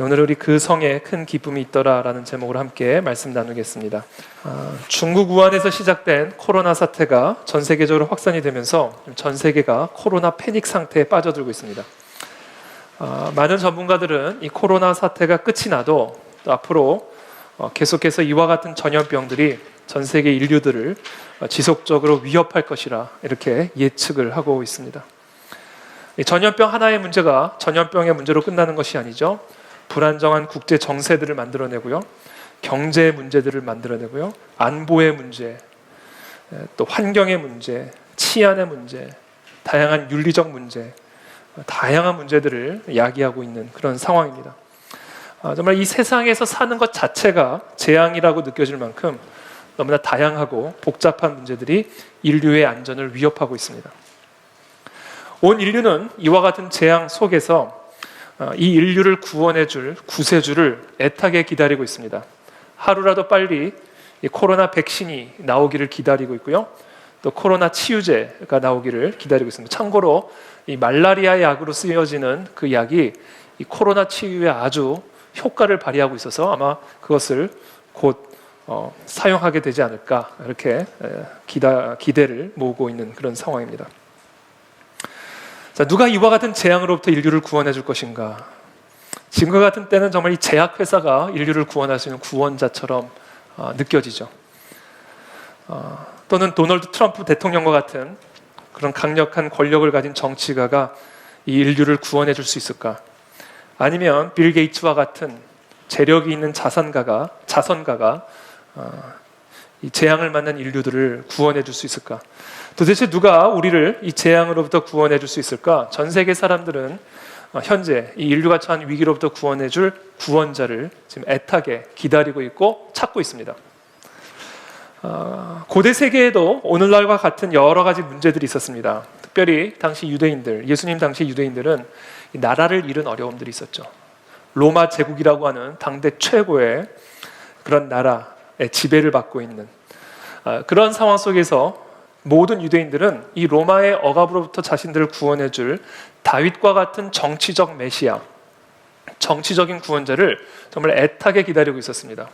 오늘 우리 그 성에 큰 기쁨이 있더라라는 제목으로 함께 말씀 나누겠습니다. 중국 우한에서 시작된 코로나 사태가 전 세계적으로 확산이 되면서 전 세계가 코로나 패닉 상태에 빠져들고 있습니다. 많은 전문가들은 이 코로나 사태가 끝이 나도 또 앞으로 계속해서 이와 같은 전염병들이 전 세계 인류들을 지속적으로 위협할 것이라 이렇게 예측을 하고 있습니다. 이 전염병 하나의 문제가 전염병의 문제로 끝나는 것이 아니죠. 불안정한 국제 정세들을 만들어내고요, 경제 문제들을 만들어내고요, 안보의 문제, 또 환경의 문제, 치안의 문제, 다양한 윤리적 문제, 다양한 문제들을 야기하고 있는 그런 상황입니다. 정말 이 세상에서 사는 것 자체가 재앙이라고 느껴질 만큼 너무나 다양하고 복잡한 문제들이 인류의 안전을 위협하고 있습니다. 온 인류는 이와 같은 재앙 속에서 이 인류를 구원해 줄 구세주를 애타게 기다리고 있습니다. 하루라도 빨리 이 코로나 백신이 나오기를 기다리고 있고요, 또 코로나 치유제가 나오기를 기다리고 있습니다. 참고로 이 말라리아 약으로 쓰여지는 그 약이 이 코로나 치유에 아주 효과를 발휘하고 있어서 아마 그것을 곧 사용하게 되지 않을까, 이렇게 기대를 모으고 있는 그런 상황입니다. 자, 누가 이와 같은 재앙으로부터 인류를 구원해 줄 것인가? 지금과 같은 때는 정말 이 제약회사가 인류를 구원할 수 있는 구원자처럼 느껴지죠. 또는 도널드 트럼프 대통령과 같은 그런 강력한 권력을 가진 정치가가 이 인류를 구원해 줄 수 있을까? 아니면 빌 게이츠와 같은 재력이 있는 자선가가 이 재앙을 만난 인류들을 구원해 줄 수 있을까? 도대체 누가 우리를 이 재앙으로부터 구원해 줄 수 있을까? 전 세계 사람들은 현재 이 인류가 처한 위기로부터 구원해 줄 구원자를 지금 애타게 기다리고 있고 찾고 있습니다. 고대 세계에도 오늘날과 같은 여러 가지 문제들이 있었습니다. 특별히 당시 유대인들, 예수님 당시 유대인들은 이 나라를 잃은 어려움들이 있었죠. 로마 제국이라고 하는 당대 최고의 그런 나라의 지배를 받고 있는 그런 상황 속에서 모든 유대인들은 이 로마의 억압으로부터 자신들을 구원해 줄 다윗과 같은 정치적 메시아, 정치적인 구원자를 정말 애타게 기다리고 있었습니다.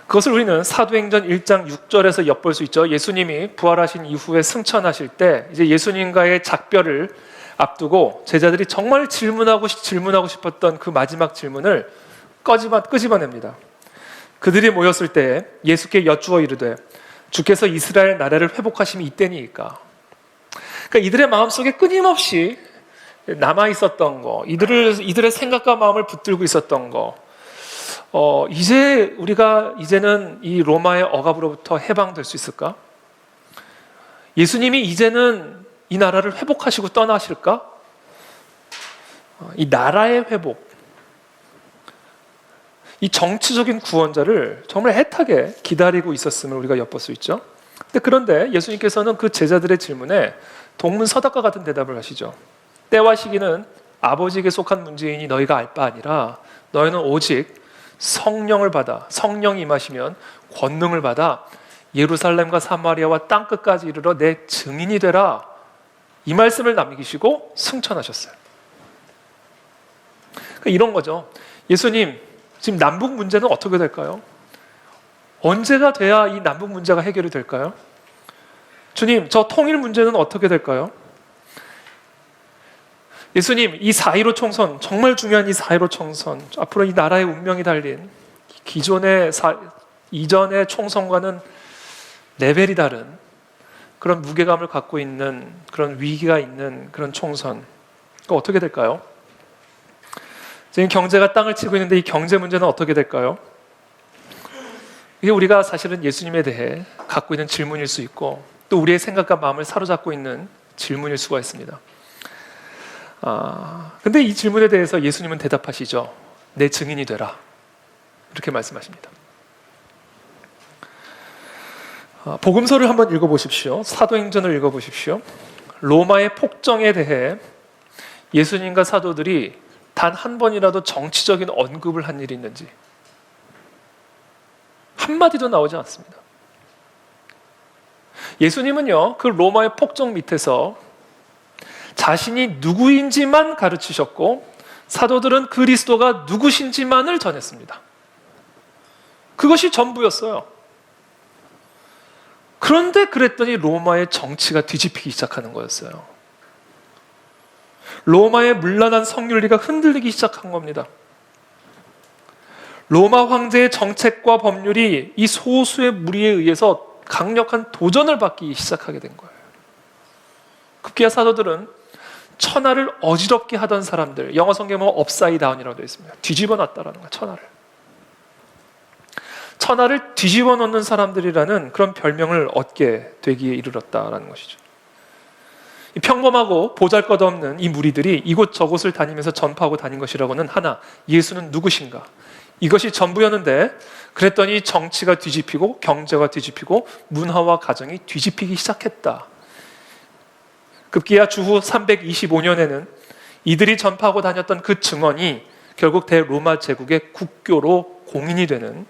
그것을 우리는 사도행전 1장 6절에서 엿볼 수 있죠. 예수님이 부활하신 이후에 승천하실 때 이제 예수님과의 작별을 앞두고 제자들이 정말 질문하고 싶었던 그 마지막 질문을 끄집어냅니다. 그들이 모였을 때 예수께 여쭈어 이르되 주께서 이스라엘 나라를 회복하심이 이때니까. 그러니까 이들의 마음속에 끊임없이 남아있었던 거, 이들의 생각과 마음을 붙들고 있었던 거, 이제는 이 로마의 억압으로부터 해방될 수 있을까? 예수님이 이제는 이 나라를 회복하시고 떠나실까? 이 나라의 회복, 이 정치적인 구원자를 정말 애타게 기다리고 있었음을 우리가 엿볼 수 있죠. 그런데 예수님께서는 그 제자들의 질문에 동문서답과 같은 대답을 하시죠. 때와 시기는 아버지에게 속한 문제이니 너희가 알 바 아니라 너희는 오직 성령을 받아, 성령이 임하시면 권능을 받아 예루살렘과 사마리아와 땅끝까지 이르러 내 증인이 되라. 이 말씀을 남기시고 승천하셨어요. 그러니까 이런 거죠. 예수님, 지금 남북 문제는 어떻게 될까요? 언제가 돼야 이 남북 문제가 해결이 될까요? 주님, 저 통일 문제는 어떻게 될까요? 예수님, 이 4.15 총선, 정말 중요한 이 4.15 총선, 앞으로 이 나라의 운명이 달린 이전의 총선과는 레벨이 다른 그런 무게감을 갖고 있는 그런 위기가 있는 그런 총선, 어떻게 될까요? 지금 경제가 땅을 치고 있는데 이 경제 문제는 어떻게 될까요? 이게 우리가 사실은 예수님에 대해 갖고 있는 질문일 수 있고 또 우리의 생각과 마음을 사로잡고 있는 질문일 수가 있습니다. 근데 이 질문에 대해서 예수님은 대답하시죠. 내 증인이 되라. 이렇게 말씀하십니다. 복음서를 한번 읽어보십시오. 사도행전을 읽어보십시오. 로마의 폭정에 대해 예수님과 사도들이 단 한 번이라도 정치적인 언급을 한 일이 있는지 한마디도 나오지 않습니다. 예수님은요, 그 로마의 폭정 밑에서 자신이 누구인지만 가르치셨고 사도들은 그리스도가 누구신지만을 전했습니다. 그것이 전부였어요. 그런데 그랬더니 로마의 정치가 뒤집히기 시작하는 거였어요. 로마의 문란한 성윤리가 흔들리기 시작한 겁니다. 로마 황제의 정책과 법률이 이 소수의 무리에 의해서 강력한 도전을 받기 시작하게 된 거예요. 급기야 사도들은 천하를 어지럽게 하던 사람들, 영어 성경에 보면 업사이드 다운이라고 되어 있습니다. 뒤집어 놨다라는 거예요. 천하를 뒤집어 놓는 사람들이라는 그런 별명을 얻게 되기에 이르렀다라는 것이죠. 평범하고 보잘것없는 이 무리들이 이곳저곳을 다니면서 전파하고 다닌 것이라고는 하나, 예수는 누구신가? 이것이 전부였는데, 그랬더니 정치가 뒤집히고 경제가 뒤집히고 문화와 가정이 뒤집히기 시작했다. 급기야 주후 325년에는 이들이 전파하고 다녔던 그 증언이 결국 대로마 제국의 국교로 공인이 되는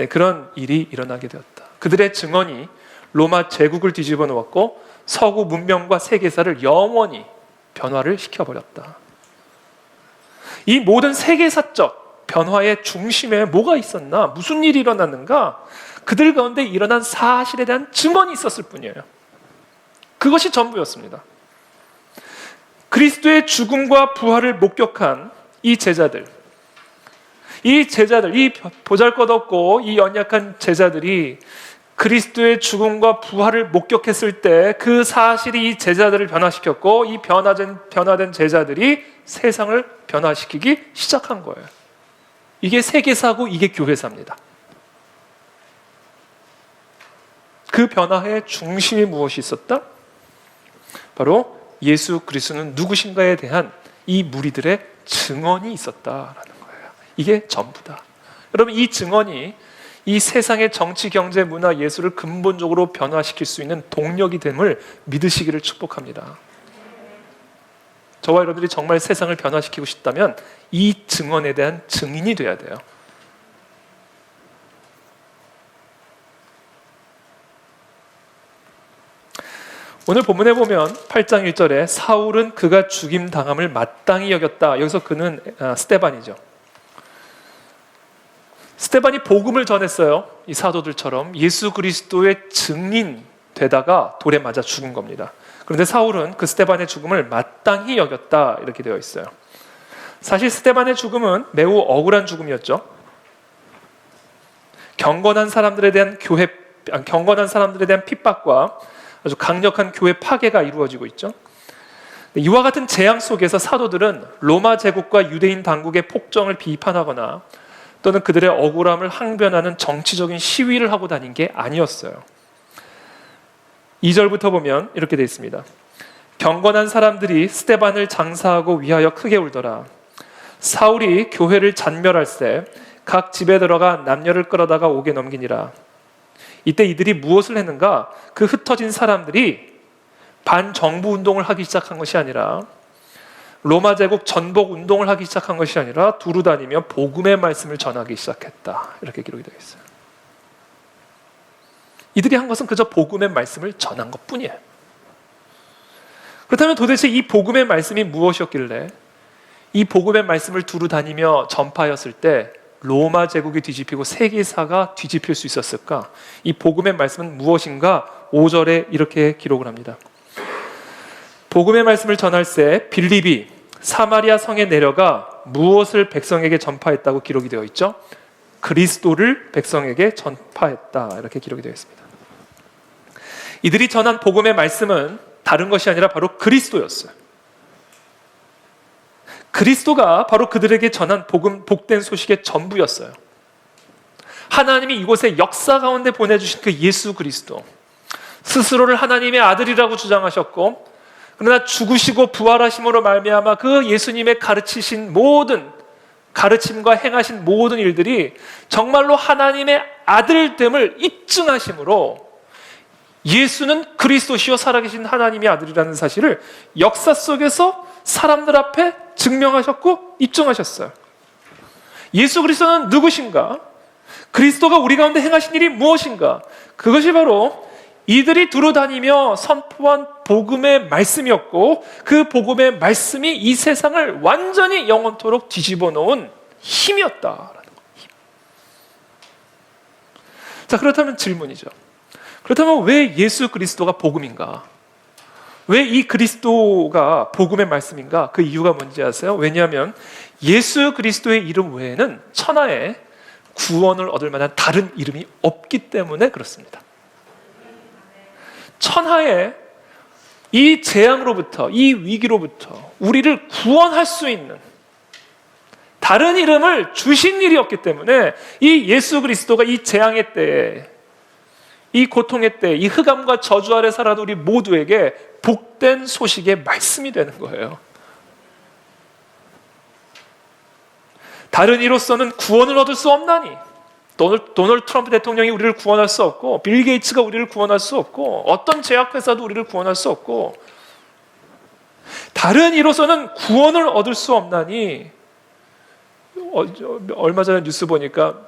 그런 일이 일어나게 되었다. 그들의 증언이 로마 제국을 뒤집어 놓았고 서구 문명과 세계사를 영원히 변화를 시켜버렸다. 이 모든 세계사적 변화의 중심에 뭐가 있었나? 무슨 일이 일어났는가? 그들 가운데 일어난 사실에 대한 증언이 있었을 뿐이에요. 그것이 전부였습니다. 그리스도의 죽음과 부활을 목격한 이 제자들, 이 보잘것없고 이 연약한 제자들이 그리스도의 죽음과 부활을 목격했을 때 그 사실이 이 제자들을 변화시켰고, 이 변화된 제자들이 세상을 변화시키기 시작한 거예요. 이게 세계사고 이게 교회사입니다. 그 변화의 중심이 무엇이 있었다? 바로 예수 그리스도는 누구신가에 대한 이 무리들의 증언이 있었다라는 거예요. 이게 전부다. 여러분, 이 증언이 이 세상의 정치, 경제, 문화, 예술을 근본적으로 변화시킬 수 있는 동력이 됨을 믿으시기를 축복합니다. 저와 여러분들이 정말 세상을 변화시키고 싶다면 이 증언에 대한 증인이 돼야 돼요. 오늘 본문에 보면 8장 1절에 사울은 그가 죽임 당함을 마땅히 여겼다. 여기서 그는 스데반이죠. 스데반이 복음을 전했어요. 이 사도들처럼 예수 그리스도의 증인 되다가 돌에 맞아 죽은 겁니다. 그런데 사울은 그 스데반의 죽음을 마땅히 여겼다, 이렇게 되어 있어요. 사실 스데반의 죽음은 매우 억울한 죽음이었죠. 경건한 사람들에 대한 핍박과 아주 강력한 교회 파괴가 이루어지고 있죠. 이와 같은 재앙 속에서 사도들은 로마 제국과 유대인 당국의 폭정을 비판하거나 또는 그들의 억울함을 항변하는 정치적인 시위를 하고 다닌 게 아니었어요. 2절부터 보면 이렇게 되어 있습니다. 경건한 사람들이 스데반을 장사하고 위하여 크게 울더라. 사울이 교회를 잔멸할새 각 집에 들어가 남녀를 끌어다가 옥에 넘기니라. 이때 이들이 무엇을 했는가? 그 흩어진 사람들이 반정부 운동을 하기 시작한 것이 아니라, 로마 제국 전복 운동을 하기 시작한 것이 아니라 두루 다니며 복음의 말씀을 전하기 시작했다. 이렇게 기록이 되어 있어요. 이들이 한 것은 그저 복음의 말씀을 전한 것뿐이에요. 그렇다면 도대체 이 복음의 말씀이 무엇이었길래 이 복음의 말씀을 두루 다니며 전파하였을 때 로마 제국이 뒤집히고 세계사가 뒤집힐 수 있었을까? 이 복음의 말씀은 무엇인가? 5절에 이렇게 기록을 합니다. 복음의 말씀을 전할새 빌립이 사마리아 성에 내려가 무엇을 백성에게 전파했다고 기록이 되어 있죠? 그리스도를 백성에게 전파했다, 이렇게 기록이 되어 있습니다. 이들이 전한 복음의 말씀은 다른 것이 아니라 바로 그리스도였어요. 그리스도가 바로 그들에게 전한 복된 소식의 전부였어요. 하나님이 이곳에 역사 가운데 보내주신 그 예수 그리스도, 스스로를 하나님의 아들이라고 주장하셨고, 그러나 죽으시고 부활하심으로 말미암아 그 예수님의 가르치신 모든 가르침과 행하신 모든 일들이 정말로 하나님의 아들됨을 입증하심으로 예수는 그리스도시요 살아계신 하나님의 아들이라는 사실을 역사 속에서 사람들 앞에 증명하셨고 입증하셨어요. 예수 그리스도는 누구신가? 그리스도가 우리 가운데 행하신 일이 무엇인가? 그것이 바로 이들이 두루다니며 선포한 복음의 말씀이었고 그 복음의 말씀이 이 세상을 완전히 영원토록 뒤집어 놓은 힘이었다라는 거예요. 자, 그렇다면 질문이죠. 그렇다면 왜 예수 그리스도가 복음인가? 왜 이 그리스도가 복음의 말씀인가? 그 이유가 뭔지 아세요? 왜냐하면 예수 그리스도의 이름 외에는 천하에 구원을 얻을 만한 다른 이름이 없기 때문에 그렇습니다. 천하에 이 재앙으로부터, 이 위기로부터 우리를 구원할 수 있는 다른 이름을 주신 일이 없기 때문에 이 예수 그리스도가 이 재앙의 때에, 이 고통의 때, 이 흑암과 저주 아래 살아도 우리 모두에게 복된 소식의 말씀이 되는 거예요. 다른 이로서는 구원을 얻을 수 없나니, 도널드 트럼프 대통령이 우리를 구원할 수 없고, 빌 게이츠가 우리를 구원할 수 없고, 어떤 제약회사도 우리를 구원할 수 없고, 다른 이로서는 구원을 얻을 수 없나니, 얼마 전에 뉴스 보니까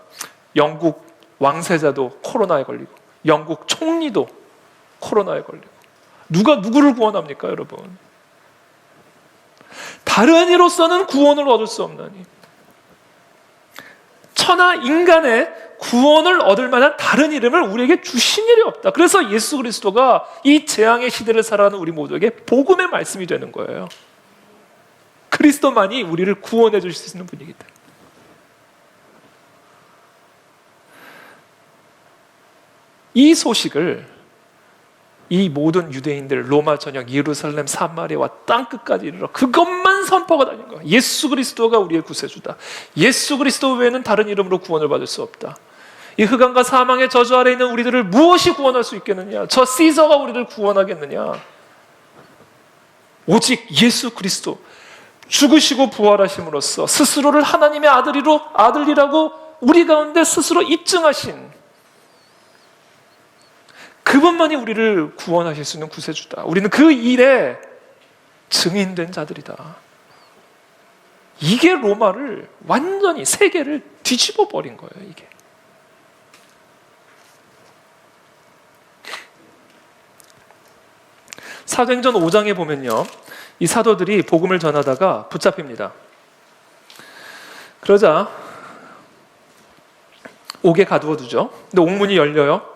영국 왕세자도 코로나에 걸리고 영국 총리도 코로나에 걸리고 누가 누구를 구원합니까, 여러분? 다른 이로서는 구원을 얻을 수 없나니 천하 인간의 구원을 얻을 만한 다른 이름을 우리에게 주신 일이 없다. 그래서 예수 그리스도가 이 재앙의 시대를 살아가는 우리 모두에게 복음의 말씀이 되는 거예요. 그리스도만이 우리를 구원해 주실 수 있는 분이기 때문에. 이 소식을 이 모든 유대인들, 로마 전역, 예루살렘, 사마리아와 땅끝까지 이르러 그것만 선포가 다닌 거야. 예수 그리스도가 우리의 구세주다. 예수 그리스도 외에는 다른 이름으로 구원을 받을 수 없다. 이 흑암과 사망의 저주 아래 있는 우리들을 무엇이 구원할 수 있겠느냐? 저 시저가 우리를 구원하겠느냐? 오직 예수 그리스도, 죽으시고 부활하심으로써 스스로를 하나님의 아들이라고 우리 가운데 스스로 입증하신 그분만이 우리를 구원하실 수 있는 구세주다. 우리는 그 일에 증인된 자들이다. 이게 로마를 완전히 세계를 뒤집어 버린 거예요. 이게. 사도행전 5장에 보면요, 이 사도들이 복음을 전하다가 붙잡힙니다. 그러자 옥에 가두어 두죠. 근데 옥문이 열려요.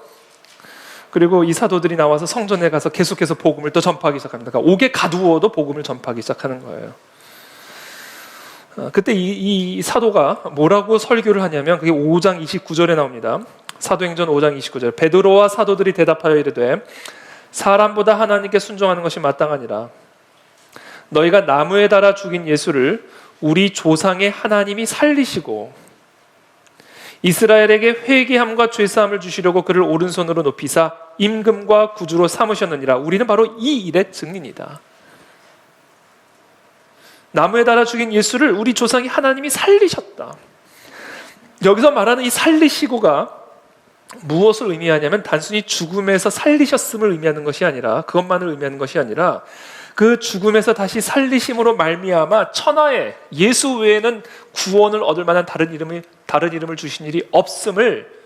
그리고 이 사도들이 나와서 성전에 가서 계속해서 복음을 또 전파하기 시작합니다. 그러니까 옥에 가두어도 복음을 전파하기 시작하는 거예요. 그때 이 사도가 뭐라고 설교를 하냐면 그게 5장 29절에 나옵니다. 사도행전 5장 29절. 베드로와 사도들이 대답하여 이르되 사람보다 하나님께 순종하는 것이 마땅하니라. 너희가 나무에 달아 죽인 예수를 우리 조상의 하나님이 살리시고 이스라엘에게 회개함과 죄사함을 주시려고 그를 오른손으로 높이사 임금과 구주로 삼으셨느니라. 우리는 바로 이 일의 증인이다. 나무에 달아 죽인 예수를 우리 조상이 하나님이 살리셨다. 여기서 말하는 이 살리시고가 무엇을 의미하냐면 단순히 죽음에서 살리셨음을 의미하는 것이 아니라, 그것만을 의미하는 것이 아니라 그 죽음에서 다시 살리심으로 말미암아 천하에 예수 외에는 구원을 얻을 만한 다른 이름을 주신 일이 없음을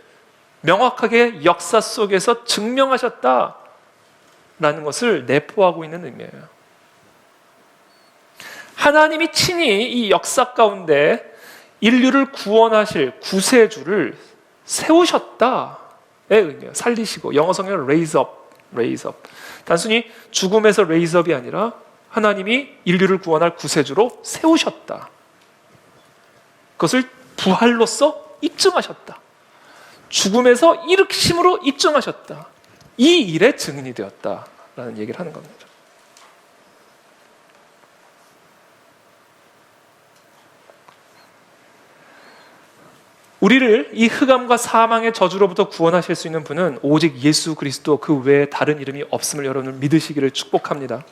명확하게 역사 속에서 증명하셨다라는 것을 내포하고 있는 의미예요. 하나님이 친히 이 역사 가운데 인류를 구원하실 구세주를 세우셨다의 의미예요. 살리시고, 영어 성경은 raise up. 단순히 죽음에서 raise up이 아니라 하나님이 인류를 구원할 구세주로 세우셨다. 그것을 부활로서 입증하셨다. 죽음에서 일으키심으로 입증하셨다. 이 일의 증인이 되었다라는 얘기를 하는 겁니다. 우리를 이 흑암과 사망의 저주로부터 구원하실 수 있는 분은 오직 예수 그리스도, 그 외에 다른 이름이 없음을 여러분은 믿으시기를 축복합니다.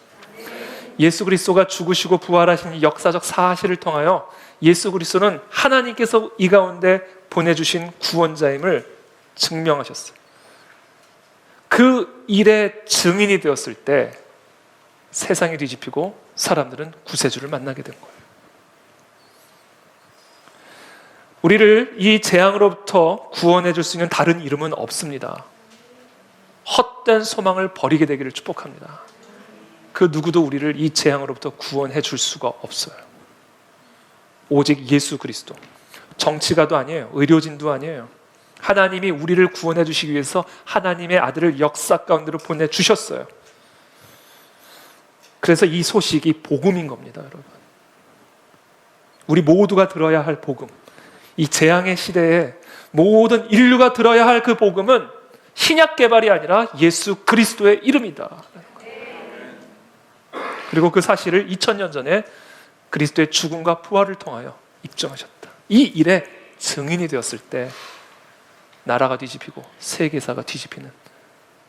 예수 그리스도가 죽으시고 부활하신 이 역사적 사실을 통하여 예수 그리스도는 하나님께서 이 가운데 보내주신 구원자임을 증명하셨어요. 그 일의 증인이 되었을 때 세상이 뒤집히고 사람들은 구세주를 만나게 된 거예요. 우리를 이 재앙으로부터 구원해 줄 수 있는 다른 이름은 없습니다. 헛된 소망을 버리게 되기를 축복합니다. 그 누구도 우리를 이 재앙으로부터 구원해 줄 수가 없어요. 오직 예수 그리스도. 정치가도 아니에요. 의료진도 아니에요. 하나님이 우리를 구원해 주시기 위해서 하나님의 아들을 역사 가운데로 보내주셨어요. 그래서 이 소식이 복음인 겁니다, 여러분. 우리 모두가 들어야 할 복음. 이 재앙의 시대에 모든 인류가 들어야 할 그 복음은 신약 개발이 아니라 예수 그리스도의 이름이다. 그리고 그 사실을 2000년 전에 그리스도의 죽음과 부활을 통하여 입증하셨다. 이 일에 증인이 되었을 때 나라가 뒤집히고 세계사가 뒤집히는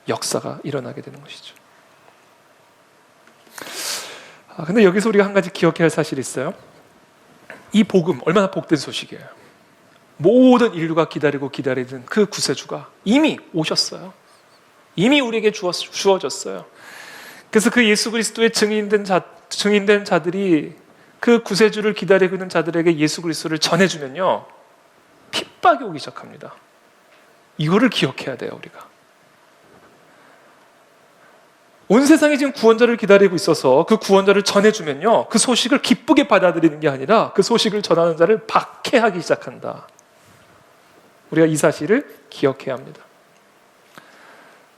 역사가 일어나게 되는 것이죠. 근데 여기서 우리가 한 가지 기억해야 할 사실이 있어요. 이 복음 얼마나 복된 소식이에요. 모든 인류가 기다리던 그 구세주가 이미 오셨어요. 이미 우리에게 주어졌어요. 그래서 그 예수 그리스도의 증인된 자들이 그 구세주를 기다리고 있는 자들에게 예수 그리스도를 전해주면요, 핍박이 오기 시작합니다. 이거를 기억해야 돼요, 우리가. 온 세상이 지금 구원자를 기다리고 있어서 그 구원자를 전해주면요, 그 소식을 기쁘게 받아들이는 게 아니라 그 소식을 전하는 자를 박해하기 시작한다. 우리가 이 사실을 기억해야 합니다.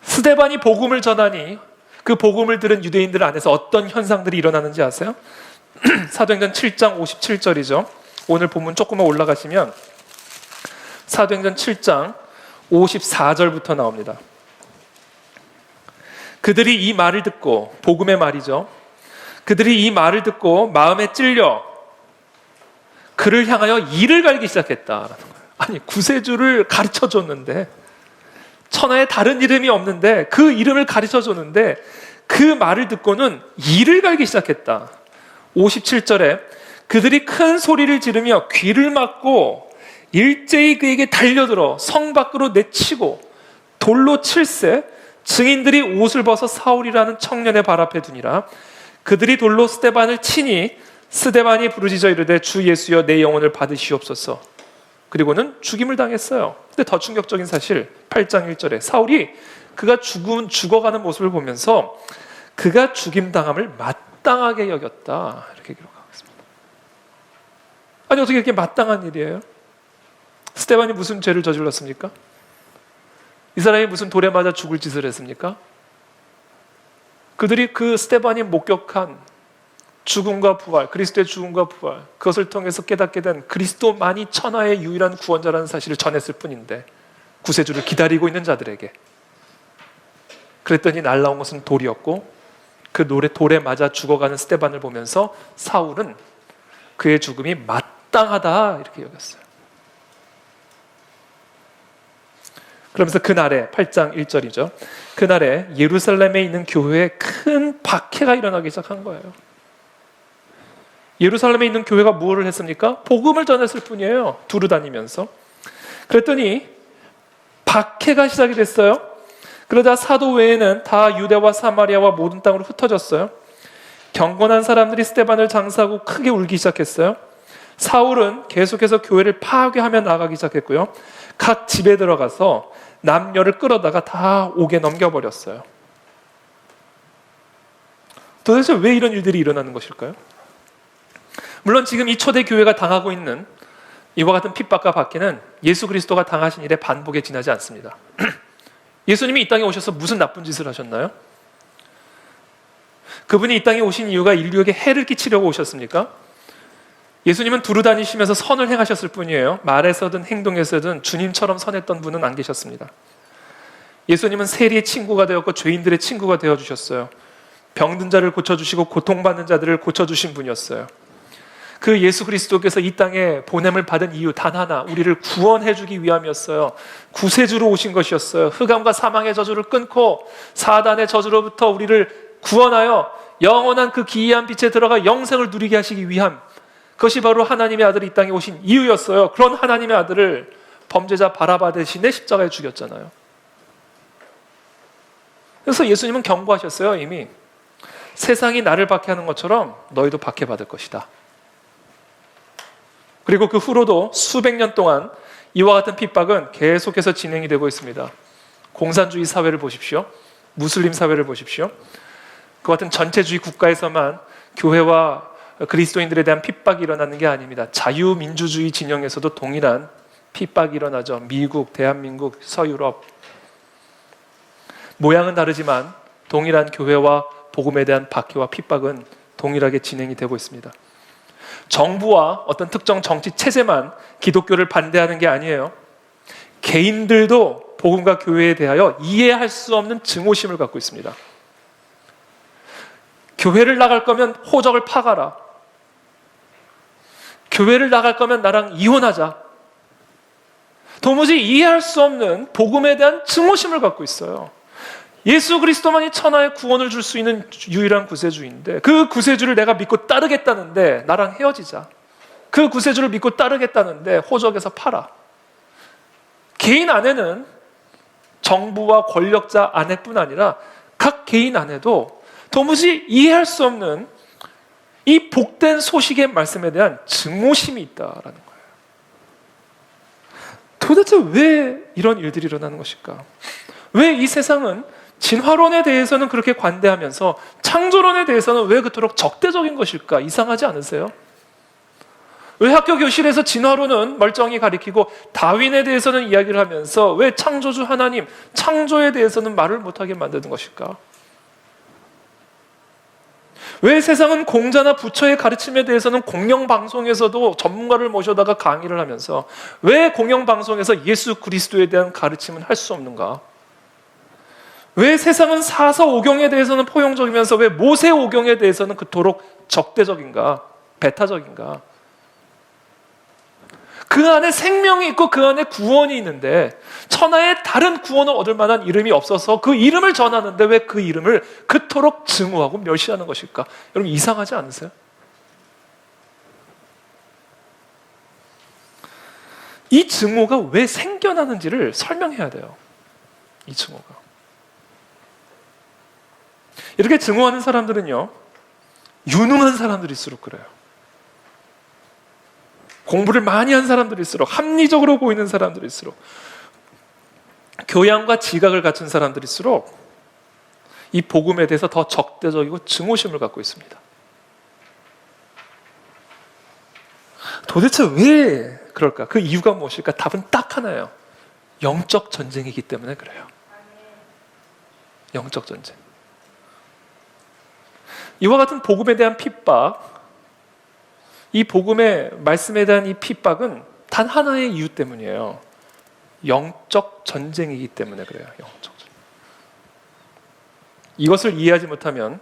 스데반이 복음을 전하니 그 복음을 들은 유대인들 안에서 어떤 현상들이 일어나는지 아세요? 사도행전 7장 57절이죠. 오늘 본문 조금만 올라가시면 사도행전 7장 54절부터 나옵니다. 그들이 이 말을 듣고, 복음의 말이죠. 그들이 이 말을 듣고 마음에 찔려 그를 향하여 이를 갈기 시작했다라는 거예요. 아니, 구세주를 가르쳐줬는데, 천하에 다른 이름이 없는데 그 이름을 가르쳐줬는데 그 말을 듣고는 이를 갈기 시작했다. 57절에 그들이 큰 소리를 지르며 귀를 막고 일제히 그에게 달려들어 성 밖으로 내치고 돌로 칠세 증인들이 옷을 벗어 사울이라는 청년의 발 앞에 두니라. 그들이 돌로 스데반을 치니 스데반이 부르짖어 이르되 주 예수여 내 영혼을 받으시옵소서. 그리고는 죽임을 당했어요. 근데 더 충격적인 사실 8장 1절에 사울이 그가 죽어가는 모습을 보면서 그가 죽임당함을 마땅하게 여겼다, 이렇게 기록하고 있습니다. 아니, 어떻게 이렇게 마땅한 일이에요? 스데반이 무슨 죄를 저질렀습니까? 이 사람이 무슨 돌에 맞아 죽을 짓을 했습니까? 그들이 그 스데반이 목격한 죽음과 부활, 그리스도의 죽음과 부활, 그것을 통해서 깨닫게 된 그리스도만이 천하의 유일한 구원자라는 사실을 전했을 뿐인데, 구세주를 기다리고 있는 자들에게 그랬더니 날라온 것은 돌이었고, 그 돌에 맞아 죽어가는 스데반을 보면서 사울은 그의 죽음이 마땅하다, 이렇게 여겼어요. 그러면서 그날에 8장 1절이죠. 그날에 예루살렘에 있는 교회에 큰 박해가 일어나기 시작한 거예요. 예루살렘에 있는 교회가 무엇을 했습니까? 복음을 전했을 뿐이에요. 두루 다니면서. 그랬더니 박해가 시작이 됐어요. 그러자 사도 외에는 다 유대와 사마리아와 모든 땅으로 흩어졌어요. 경건한 사람들이 스데반을 장사하고 크게 울기 시작했어요. 사울은 계속해서 교회를 파괴하며 나가기 시작했고요. 각 집에 들어가서 남녀를 끌어다가 다 옥에 넘겨버렸어요. 도대체 왜 이런 일들이 일어나는 것일까요? 물론 지금 이 초대교회가 당하고 있는 이와 같은 핍박과 박해는 예수 그리스도가 당하신 일의 반복에 지나지 않습니다. 예수님이 이 땅에 오셔서 무슨 나쁜 짓을 하셨나요? 그분이 이 땅에 오신 이유가 인류에게 해를 끼치려고 오셨습니까? 예수님은 두루 다니시면서 선을 행하셨을 뿐이에요. 말에서든 행동에서든 주님처럼 선했던 분은 안 계셨습니다. 예수님은 세리의 친구가 되었고 죄인들의 친구가 되어주셨어요. 병든 자를 고쳐주시고 고통받는 자들을 고쳐주신 분이었어요. 그 예수 그리스도께서 이 땅에 보냄을 받은 이유 단 하나, 우리를 구원해주기 위함이었어요. 구세주로 오신 것이었어요. 흑암과 사망의 저주를 끊고 사단의 저주로부터 우리를 구원하여 영원한 그 기이한 빛에 들어가 영생을 누리게 하시기 위함, 그것이 바로 하나님의 아들이 이 땅에 오신 이유였어요. 그런 하나님의 아들을 범죄자 바라바 대신에 십자가에 죽였잖아요. 그래서 예수님은 경고하셨어요. 이미 세상이 나를 박해하는 것처럼 너희도 박해받을 것이다. 그리고 그 후로도 수백 년 동안 이와 같은 핍박은 계속해서 진행이 되고 있습니다. 공산주의 사회를 보십시오. 무슬림 사회를 보십시오. 그 같은 전체주의 국가에서만 교회와 그리스도인들에 대한 핍박이 일어나는 게 아닙니다. 자유민주주의 진영에서도 동일한 핍박이 일어나죠. 미국, 대한민국, 서유럽. 모양은 다르지만 동일한 교회와 복음에 대한 박해와 핍박은 동일하게 진행이 되고 있습니다. 정부와 어떤 특정 정치 체제만 기독교를 반대하는 게 아니에요. 개인들도 복음과 교회에 대하여 이해할 수 없는 증오심을 갖고 있습니다. 교회를 나갈 거면 호적을 파가라. 교회를 나갈 거면 나랑 이혼하자. 도무지 이해할 수 없는 복음에 대한 증오심을 갖고 있어요. 예수 그리스도만이 천하의 구원을 줄 수 있는 유일한 구세주인데 그 구세주를 내가 믿고 따르겠다는데 나랑 헤어지자. 그 구세주를 믿고 따르겠다는데 호적에서 팔아. 개인 안에는 정부와 권력자 안에뿐 아니라 각 개인 안에도 도무지 이해할 수 없는 이 복된 소식의 말씀에 대한 증오심이 있다라는 거예요. 도대체 왜 이런 일들이 일어나는 것일까? 왜 이 세상은 진화론에 대해서는 그렇게 관대하면서 창조론에 대해서는 왜 그토록 적대적인 것일까? 이상하지 않으세요? 왜 학교 교실에서 진화론은 멀쩡히 가리키고 다윈에 대해서는 이야기를 하면서 왜 창조주 하나님, 창조에 대해서는 말을 못하게 만드는 것일까? 왜 세상은 공자나 부처의 가르침에 대해서는 공영방송에서도 전문가를 모셔다가 강의를 하면서 왜 공영방송에서 예수 그리스도에 대한 가르침은 할 수 없는가? 왜 세상은 사서오경에 대해서는 포용적이면서 왜 모세오경에 대해서는 그토록 적대적인가? 배타적인가? 그 안에 생명이 있고 그 안에 구원이 있는데 천하에 다른 구원을 얻을 만한 이름이 없어서 그 이름을 전하는데 왜 그 이름을 그토록 증오하고 멸시하는 것일까? 여러분 이상하지 않으세요? 이 증오가 왜 생겨나는지를 설명해야 돼요. 이 증오가. 이렇게 증오하는 사람들은요, 유능한 사람들일수록 그래요. 공부를 많이 한 사람들일수록, 합리적으로 보이는 사람들일수록, 교양과 지각을 갖춘 사람들일수록 이 복음에 대해서 더 적대적이고 증오심을 갖고 있습니다. 도대체 왜 그럴까? 그 이유가 무엇일까? 답은 딱 하나예요. 영적 전쟁이기 때문에 그래요. 영적 전쟁. 이와 같은 복음에 대한 핍박, 이 복음의 말씀에 대한 이 핍박은 단 하나의 이유 때문이에요. 영적 전쟁이기 때문에 그래요. 영적 전쟁. 이것을 이해하지 못하면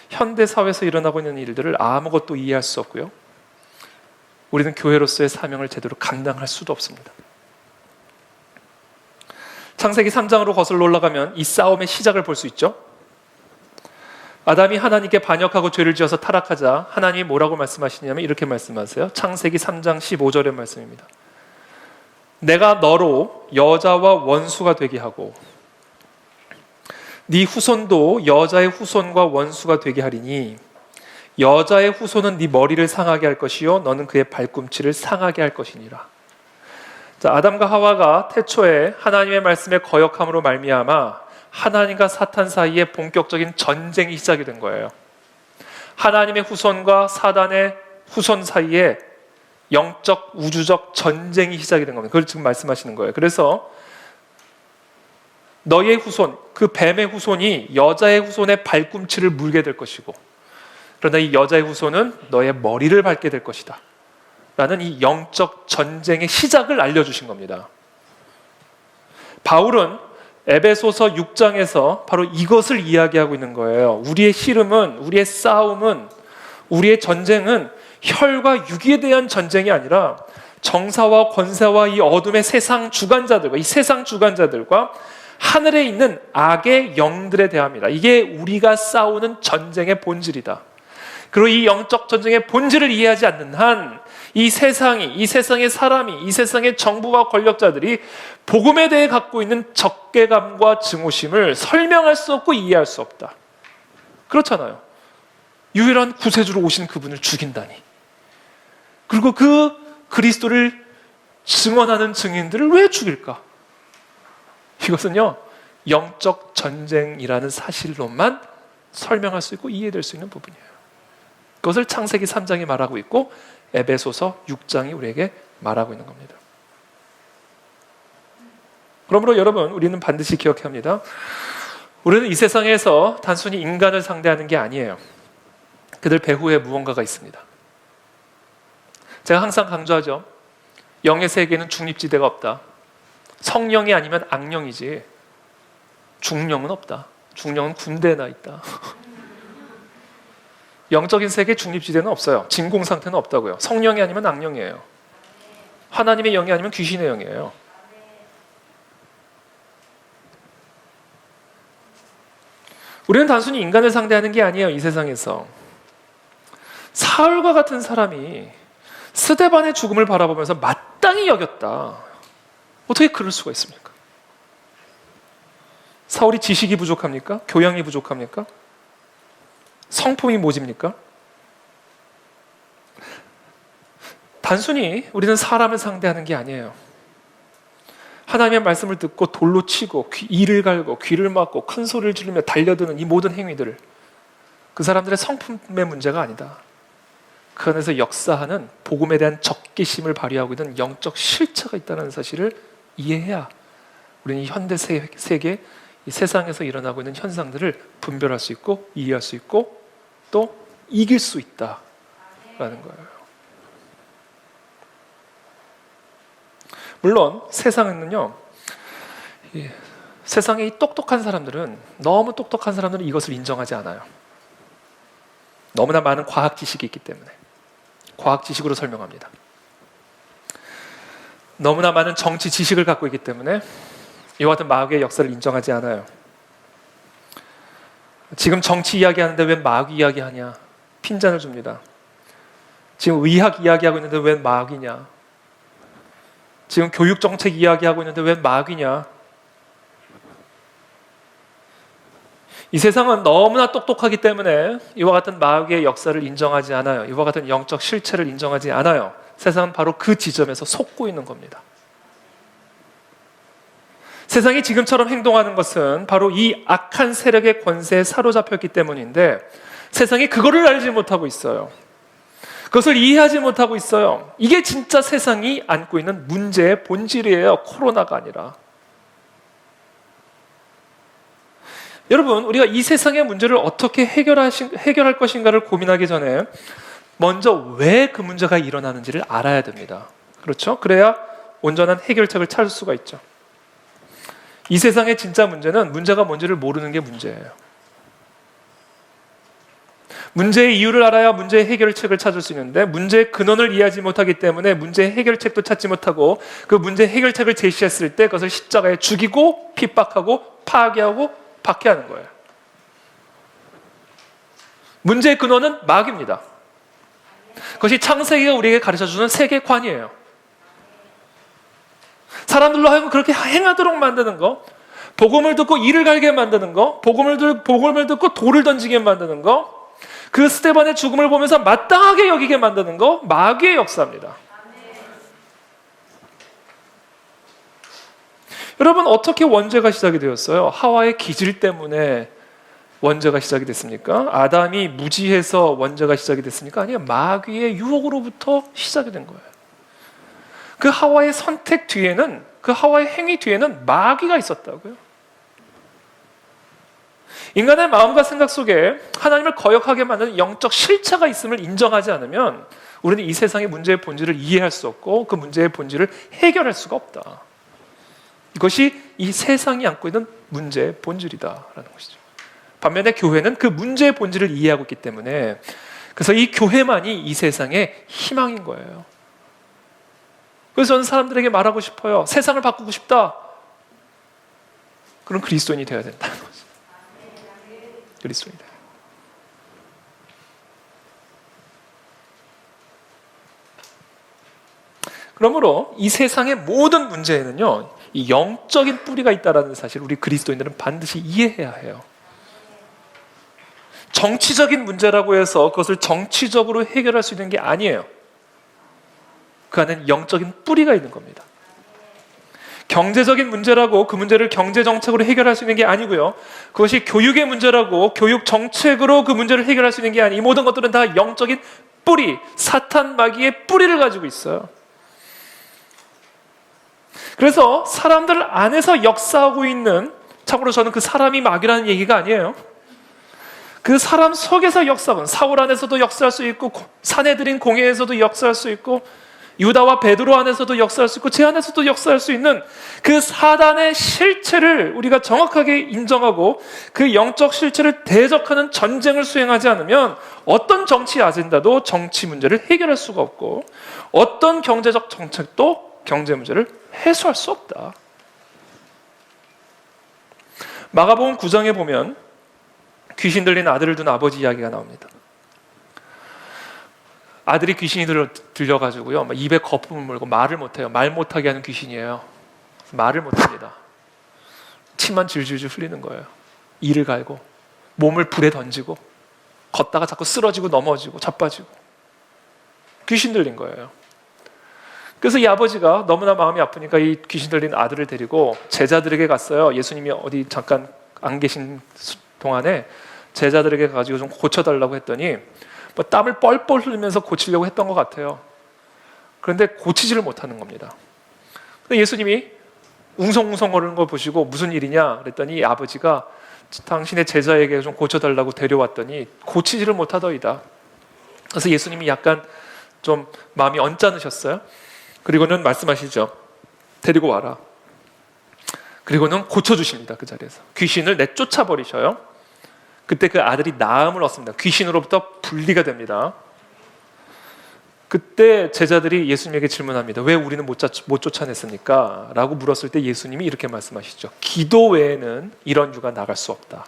현대 사회에서 일어나고 있는 일들을 아무것도 이해할 수 없고요. 우리는 교회로서의 사명을 제대로 감당할 수도 없습니다. 창세기 3장으로 거슬러 올라가면 이 싸움의 시작을 볼 수 있죠. 아담이 하나님께 반역하고 죄를 지어서 타락하자 하나님이 뭐라고 말씀하시냐면 이렇게 말씀하세요. 창세기 3장 15절의 말씀입니다. 내가 너로 여자와 원수가 되게 하고 네 후손도 여자의 후손과 원수가 되게 하리니 여자의 후손은 네 머리를 상하게 할 것이요 너는 그의 발꿈치를 상하게 할 것이니라. 자, 아담과 하와가 태초에 하나님의 말씀에 거역함으로 말미암아 하나님과 사탄 사이에 본격적인 전쟁이 시작이 된 거예요. 하나님의 후손과 사단의 후손 사이에 영적 우주적 전쟁이 시작이 된 겁니다. 그걸 지금 말씀하시는 거예요. 그래서 너의 후손, 그 뱀의 후손이 여자의 후손의 발꿈치를 물게 될 것이고 그러나 이 여자의 후손은 너의 머리를 밟게 될 것이다 라는 이 영적 전쟁의 시작을 알려주신 겁니다. 바울은 에베소서 6장에서 바로 이것을 이야기하고 있는 거예요. 우리의 씨름은, 우리의 싸움은, 우리의 전쟁은 혈과 육에 대한 전쟁이 아니라 정사와 권세와 이 어둠의 세상 주관자들과 이 세상 주관자들과 하늘에 있는 악의 영들에 대합니다. 이게 우리가 싸우는 전쟁의 본질이다. 그리고 이 영적 전쟁의 본질을 이해하지 않는 한 이 세상이, 이 세상의 사람이, 이 세상의 정부와 권력자들이 복음에 대해 갖고 있는 적개감과 증오심을 설명할 수 없고 이해할 수 없다. 그렇잖아요. 유일한 구세주로 오신 그분을 죽인다니. 그리고 그 그리스도를 증언하는 증인들을 왜 죽일까? 이것은요, 영적 전쟁이라는 사실로만 설명할 수 있고 이해될 수 있는 부분이에요. 그것을 창세기 3장이 말하고 있고 에베소서 6장이 우리에게 말하고 있는 겁니다. 그러므로 여러분, 우리는 반드시 기억해야 합니다. 우리는 이 세상에서 단순히 인간을 상대하는 게 아니에요. 그들 배후에 무언가가 있습니다. 제가 항상 강조하죠. 영의 세계에는 중립지대가 없다. 성령이 아니면 악령이지 중령은 없다. 중령은 군대에 나 있다. 영적인 세계 중립지대는 없어요. 진공 상태는 없다고요. 성령이 아니면 악령이에요. 하나님의 영이 아니면 귀신의 영이에요. 우리는 단순히 인간을 상대하는 게 아니에요. 이 세상에서 사울과 같은 사람이 스데반의 죽음을 바라보면서 마땅히 여겼다. 어떻게 그럴 수가 있습니까? 사울이 지식이 부족합니까? 교양이 부족합니까? 성품이 모집니까? 단순히 우리는 사람을 상대하는 게 아니에요. 하나님의 말씀을 듣고 돌로 치고 이를 갈고 귀를 막고 큰 소리를 지르며 달려드는 이 모든 행위들을, 그 사람들의 성품의 문제가 아니다. 그 안에서 역사하는 복음에 대한 적개심을 발휘하고 있는 영적 실체가 있다는 사실을 이해해야 우리는 이 현대 세계, 이 세상에서 일어나고 있는 현상들을 분별할 수 있고 이해할 수 있고 또 이길 수 있다라는 거예요. 물론 세상에는요, 세상에 이 똑똑한 사람들은, 너무 똑똑한 사람들은 이것을 인정하지 않아요. 너무나 많은 과학 지식이 있기 때문에 과학 지식으로 설명합니다. 너무나 많은 정치 지식을 갖고 있기 때문에 이와 같은 마귀의 역사를 인정하지 않아요. 지금 정치 이야기하는데 왜 마귀 이야기하냐? 핀잔을 줍니다. 지금 의학 이야기하고 있는데 왜 마귀냐? 지금 교육정책 이야기하고 있는데 왜 마귀냐? 이 세상은 너무나 똑똑하기 때문에 이와 같은 마귀의 역사를 인정하지 않아요. 이와 같은 영적 실체를 인정하지 않아요. 세상은 바로 그 지점에서 속고 있는 겁니다. 세상이 지금처럼 행동하는 것은 바로 이 악한 세력의 권세에 사로잡혔기 때문인데 세상이 그거를 알지 못하고 있어요. 그것을 이해하지 못하고 있어요. 이게 진짜 세상이 안고 있는 문제의 본질이에요. 코로나가 아니라. 여러분, 우리가 이 세상의 문제를 어떻게 해결할 것인가를 고민하기 전에 먼저 왜 그 문제가 일어나는지를 알아야 됩니다. 그렇죠? 그래야 온전한 해결책을 찾을 수가 있죠. 이 세상의 진짜 문제는 문제가 뭔지를 모르는 게 문제예요. 문제의 이유를 알아야 문제의 해결책을 찾을 수 있는데 문제의 근원을 이해하지 못하기 때문에 문제의 해결책도 찾지 못하고 그 문제의 해결책을 제시했을 때 그것을 십자가에 죽이고 핍박하고 파괴하고 박해하는 거예요. 문제의 근원은 마귀입니다. 그것이 창세기가 우리에게 가르쳐주는 세계관이에요. 사람들로 하여금 그렇게 행하도록 만드는 거, 복음을 듣고 이를 갈게 만드는 거, 복음을 듣고 돌을 던지게 만드는 거, 그 스데반의 죽음을 보면서 마땅하게 여기게 만드는 거, 마귀의 역사입니다. 여러분, 어떻게 원죄가 시작이 되었어요? 하와의 기질 때문에 원죄가 시작이 됐습니까? 아담이 무지해서 원죄가 시작이 됐습니까? 아니요, 마귀의 유혹으로부터 시작이 된 거예요. 그 하와의 선택 뒤에는, 그 하와의 행위 뒤에는 마귀가 있었다고요. 인간의 마음과 생각 속에 하나님을 거역하게 만드는 영적 실체가 있음을 인정하지 않으면 우리는 이 세상의 문제의 본질을 이해할 수 없고 그 문제의 본질을 해결할 수가 없다. 이것이 이 세상이 안고 있는 문제의 본질이다라는 것이죠. 반면에 교회는 그 문제의 본질을 이해하고 있기 때문에, 그래서 이 교회만이 이 세상의 희망인 거예요. 그래서 저는 사람들에게 말하고 싶어요. 세상을 바꾸고 싶다. 그럼 그리스도인이 되어야 된다는 거죠. 그리스도인이다. 그러므로 이 세상의 모든 문제에는요, 이 영적인 뿌리가 있다는 사실을 우리 그리스도인들은 반드시 이해해야 해요. 정치적인 문제라고 해서 그것을 정치적으로 해결할 수 있는 게 아니에요. 그 안에는 영적인 뿌리가 있는 겁니다. 경제적인 문제라고 그 문제를 경제 정책으로 해결할 수 있는 게 아니고요. 그것이 교육의 문제라고 교육 정책으로 그 문제를 해결할 수 있는 게 아니, 이 모든 것들은 다 영적인 뿌리, 사탄 마귀의 뿌리를 가지고 있어요. 그래서 사람들 안에서 역사하고 있는, 참고로 저는 그 사람이 마귀라는 얘기가 아니에요. 그 사람 속에서 역사하고, 사울 안에서도 역사할 수 있고, 사내들인 공회에서도 역사할 수 있고, 유다와 베드로 안에서도 역사할 수 있고, 제 안에서도 역사할 수 있는 그 사단의 실체를 우리가 정확하게 인정하고 그 영적 실체를 대적하는 전쟁을 수행하지 않으면 어떤 정치 아젠다도 정치 문제를 해결할 수가 없고, 어떤 경제적 정책도 경제 문제를 해소할 수 없다. 마가복음 9장에 보면 귀신 들린 아들을 둔 아버지 이야기가 나옵니다. 아들이 귀신이 들려가지고요, 입에 거품을 물고 말을 못해요. 말 못하게 하는 귀신이에요. 말을 못합니다. 침만 질질질 흘리는 거예요. 이를 갈고 몸을 불에 던지고 걷다가 자꾸 쓰러지고 넘어지고 자빠지고, 귀신 들린 거예요. 그래서 이 아버지가 너무나 마음이 아프니까 이 귀신 들린 아들을 데리고 제자들에게 갔어요. 예수님이 어디 잠깐 안 계신 동안에 제자들에게 가지고 좀 고쳐달라고 했더니 땀을 뻘뻘 흘리면서 고치려고 했던 것 같아요. 그런데 고치지를 못하는 겁니다. 근데 예수님이 웅성웅성거리는 걸 보시고 무슨 일이냐 그랬더니 아버지가 당신의 제자에게 좀 고쳐달라고 데려왔더니 고치지를 못하더이다. 그래서 예수님이 약간 좀 마음이 언짢으셨어요. 그리고는 말씀하시죠. 데리고 와라. 그리고는 고쳐주십니다. 그 자리에서 귀신을 내쫓아버리셔요. 그때 그 아들이 나음을 얻습니다. 귀신으로부터 분리가 됩니다. 그때 제자들이 예수님에게 질문합니다. 왜 우리는 못 쫓아냈습니까? 라고 물었을 때 예수님이 이렇게 말씀하시죠. 기도 외에는 이런 유가 나갈 수 없다.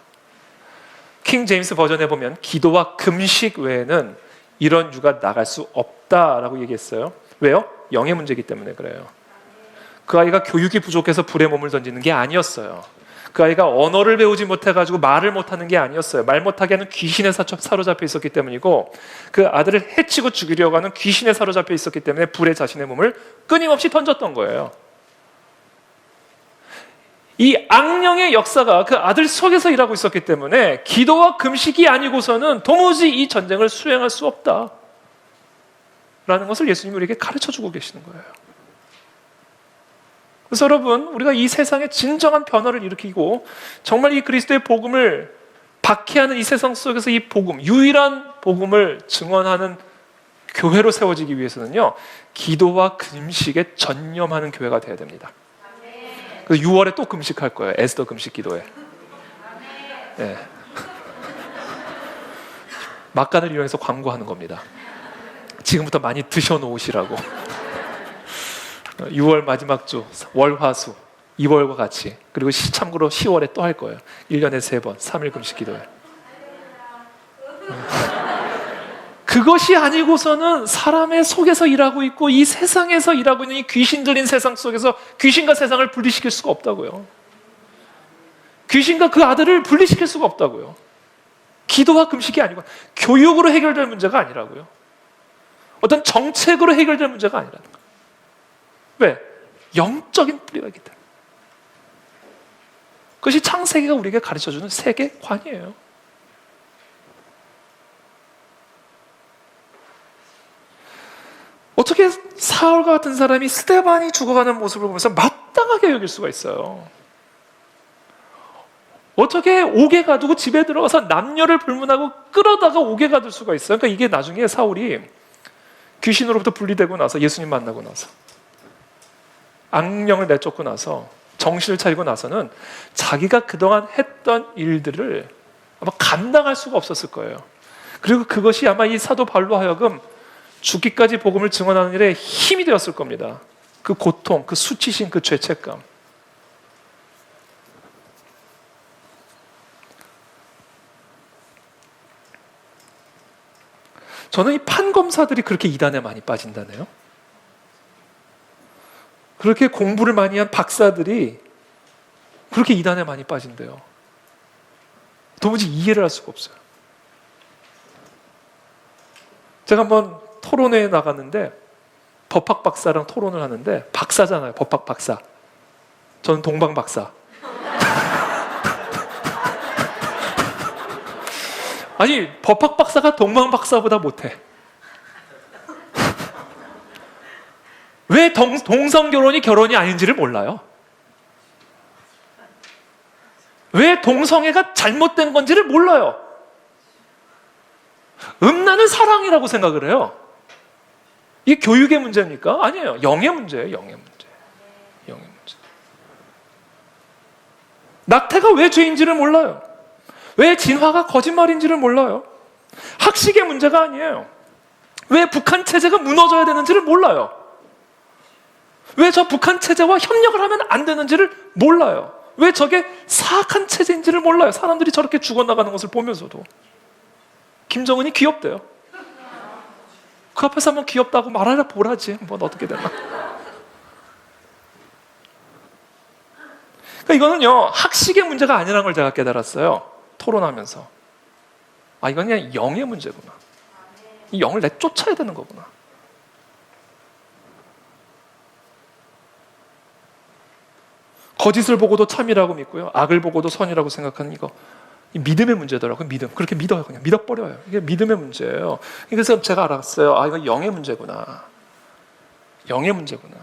킹 제임스 버전에 보면 기도와 금식 외에는 이런 유가 나갈 수 없다라고 얘기했어요. 왜요? 영의 문제이기 때문에 그래요. 그 아이가 교육이 부족해서 불에 몸을 던지는 게 아니었어요. 그 아이가 언어를 배우지 못해가지고 말을 못하는 게 아니었어요. 말 못하게 하는 귀신에 사로잡혀 있었기 때문이고, 그 아들을 해치고 죽이려고 하는 귀신에 사로잡혀 있었기 때문에 불에 자신의 몸을 끊임없이 던졌던 거예요. 이 악령의 역사가 그 아들 속에서 일하고 있었기 때문에 기도와 금식이 아니고서는 도무지 이 전쟁을 수행할 수 없다 라는 것을 예수님이 우리에게 가르쳐주고 계시는 거예요. 그래서 여러분, 우리가 이 세상에 진정한 변화를 일으키고 정말 이 그리스도의 복음을 박해하는 이 세상 속에서 이 복음, 유일한 복음을 증언하는 교회로 세워지기 위해서는요, 기도와 금식에 전념하는 교회가 되어야 됩니다. 그래서 6월에 또 금식할 거예요. 에스더 금식 기도회. 네. 막간을 이용해서 광고하는 겁니다. 지금부터 많이 드셔놓으시라고. 6월 마지막 주 월화수 2월과 같이, 그리고 참고로 10월에 또 할 거예요. 1년에 3번 3일 금식 기도회. 그것이 아니고서는 사람의 속에서 일하고 있고 이 세상에서 일하고 있는 이 귀신 들린 세상 속에서 귀신과 세상을 분리시킬 수가 없다고요. 귀신과 그 아들을 분리시킬 수가 없다고요. 기도와 금식이 아니고 교육으로 해결될 문제가 아니라고요. 어떤 정책으로 해결될 문제가 아니라는 거예요. 왜? 영적인 뿌리가 있기 때문에. 그것이 창세기가 우리에게 가르쳐주는 세계관이에요. 어떻게 사울과 같은 사람이 스데반이 죽어가는 모습을 보면서 마땅하게 여길 수가 있어요? 어떻게 옥에 가두고 집에 들어가서 남녀를 불문하고 끌어다가 옥에 가둘 수가 있어요? 그러니까 이게 나중에 사울이 귀신으로부터 분리되고 나서, 예수님 만나고 나서, 악령을 내쫓고 나서 정신을 차리고 나서는 자기가 그동안 했던 일들을 아마 감당할 수가 없었을 거예요. 그리고 그것이 아마 이 사도 바울로 하여금 죽기까지 복음을 증언하는 일에 힘이 되었을 겁니다. 그 고통, 그 수치심, 그 죄책감. 저는 이 판검사들이 그렇게 이단에 많이 빠진다네요. 그렇게 공부를 많이 한 박사들이 그렇게 이단에 많이 빠진대요. 도무지 이해를 할 수가 없어요. 제가 한번 토론회에 나갔는데 법학 박사랑 토론을 하는데, 박사잖아요. 법학 박사. 저는 동방 박사. 아니, 법학 박사가 동방 박사보다 못해. 왜 동성 결혼이 결혼이 아닌지를 몰라요. 왜 동성애가 잘못된 건지를 몰라요. 음란은 사랑이라고 생각을 해요. 이게 교육의 문제입니까? 아니에요. 영의 문제예요. 영의 문제. 영의 문제. 낙태가 왜 죄인지를 몰라요. 왜 진화가 거짓말인지를 몰라요. 학식의 문제가 아니에요. 왜 북한 체제가 무너져야 되는지를 몰라요. 왜 저 북한 체제와 협력을 하면 안 되는지를 몰라요. 왜 저게 사악한 체제인지를 몰라요. 사람들이 저렇게 죽어나가는 것을 보면서도. 김정은이 귀엽대요. 그 앞에서 한번 귀엽다고 말하라 보라지. 뭐 어떻게 되나. 그러니까 이거는요, 학식의 문제가 아니라는 걸 제가 깨달았어요. 토론하면서. 아, 이건 그냥 영의 문제구나. 이 영을 내쫓아야 되는 거구나. 거짓을 보고도 참이라고 믿고요, 악을 보고도 선이라고 생각하는 이거, 이 믿음의 문제더라고요. 믿음. 그렇게 믿어요. 그냥 믿어버려요. 이게 믿음의 문제예요. 그래서 제가 알았어요. 아, 이거 영의 문제구나. 영의 문제구나.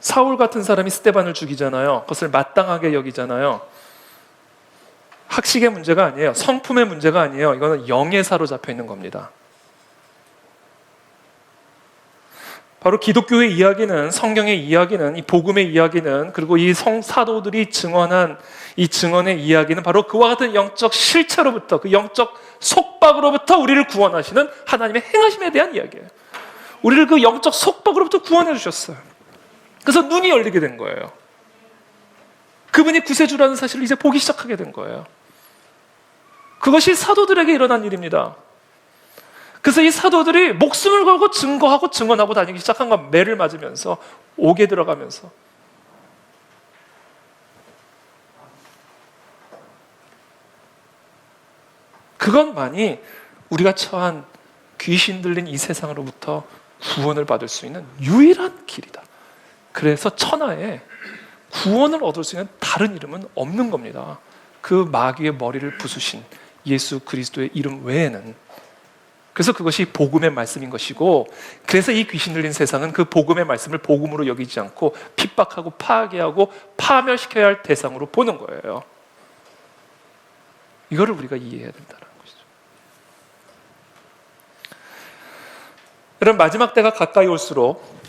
사울 같은 사람이 스데반을 죽이잖아요. 그것을 마땅하게 여기잖아요. 학식의 문제가 아니에요. 성품의 문제가 아니에요. 이거는 영에 사로잡혀 있는 겁니다. 바로 기독교의 이야기는, 성경의 이야기는, 이 복음의 이야기는, 그리고 이 사도들이 증언한 이 증언의 이야기는 바로 그와 같은 영적 실체로부터, 그 영적 속박으로부터 우리를 구원하시는 하나님의 행하심에 대한 이야기예요. 우리를 그 영적 속박으로부터 구원해 주셨어요. 그래서 눈이 열리게 된 거예요. 그분이 구세주라는 사실을 이제 보기 시작하게 된 거예요. 그것이 사도들에게 일어난 일입니다. 그래서 이 사도들이 목숨을 걸고 증거하고 증언하고 다니기 시작한 건, 매를 맞으면서, 옥에 들어가면서. 그것만이 우리가 처한 귀신 들린 이 세상으로부터 구원을 받을 수 있는 유일한 길이다. 그래서 천하에 구원을 얻을 수 있는 다른 이름은 없는 겁니다. 그 마귀의 머리를 부수신 예수 그리스도의 이름 외에는. 그래서 그것이 복음의 말씀인 것이고, 그래서 이 귀신 들린 세상은 그 복음의 말씀을 복음으로 여기지 않고 핍박하고 파괴하고 파멸시켜야 할 대상으로 보는 거예요. 이거를 우리가 이해해야 된다는 것이죠. 여러분, 마지막 때가 가까이 올수록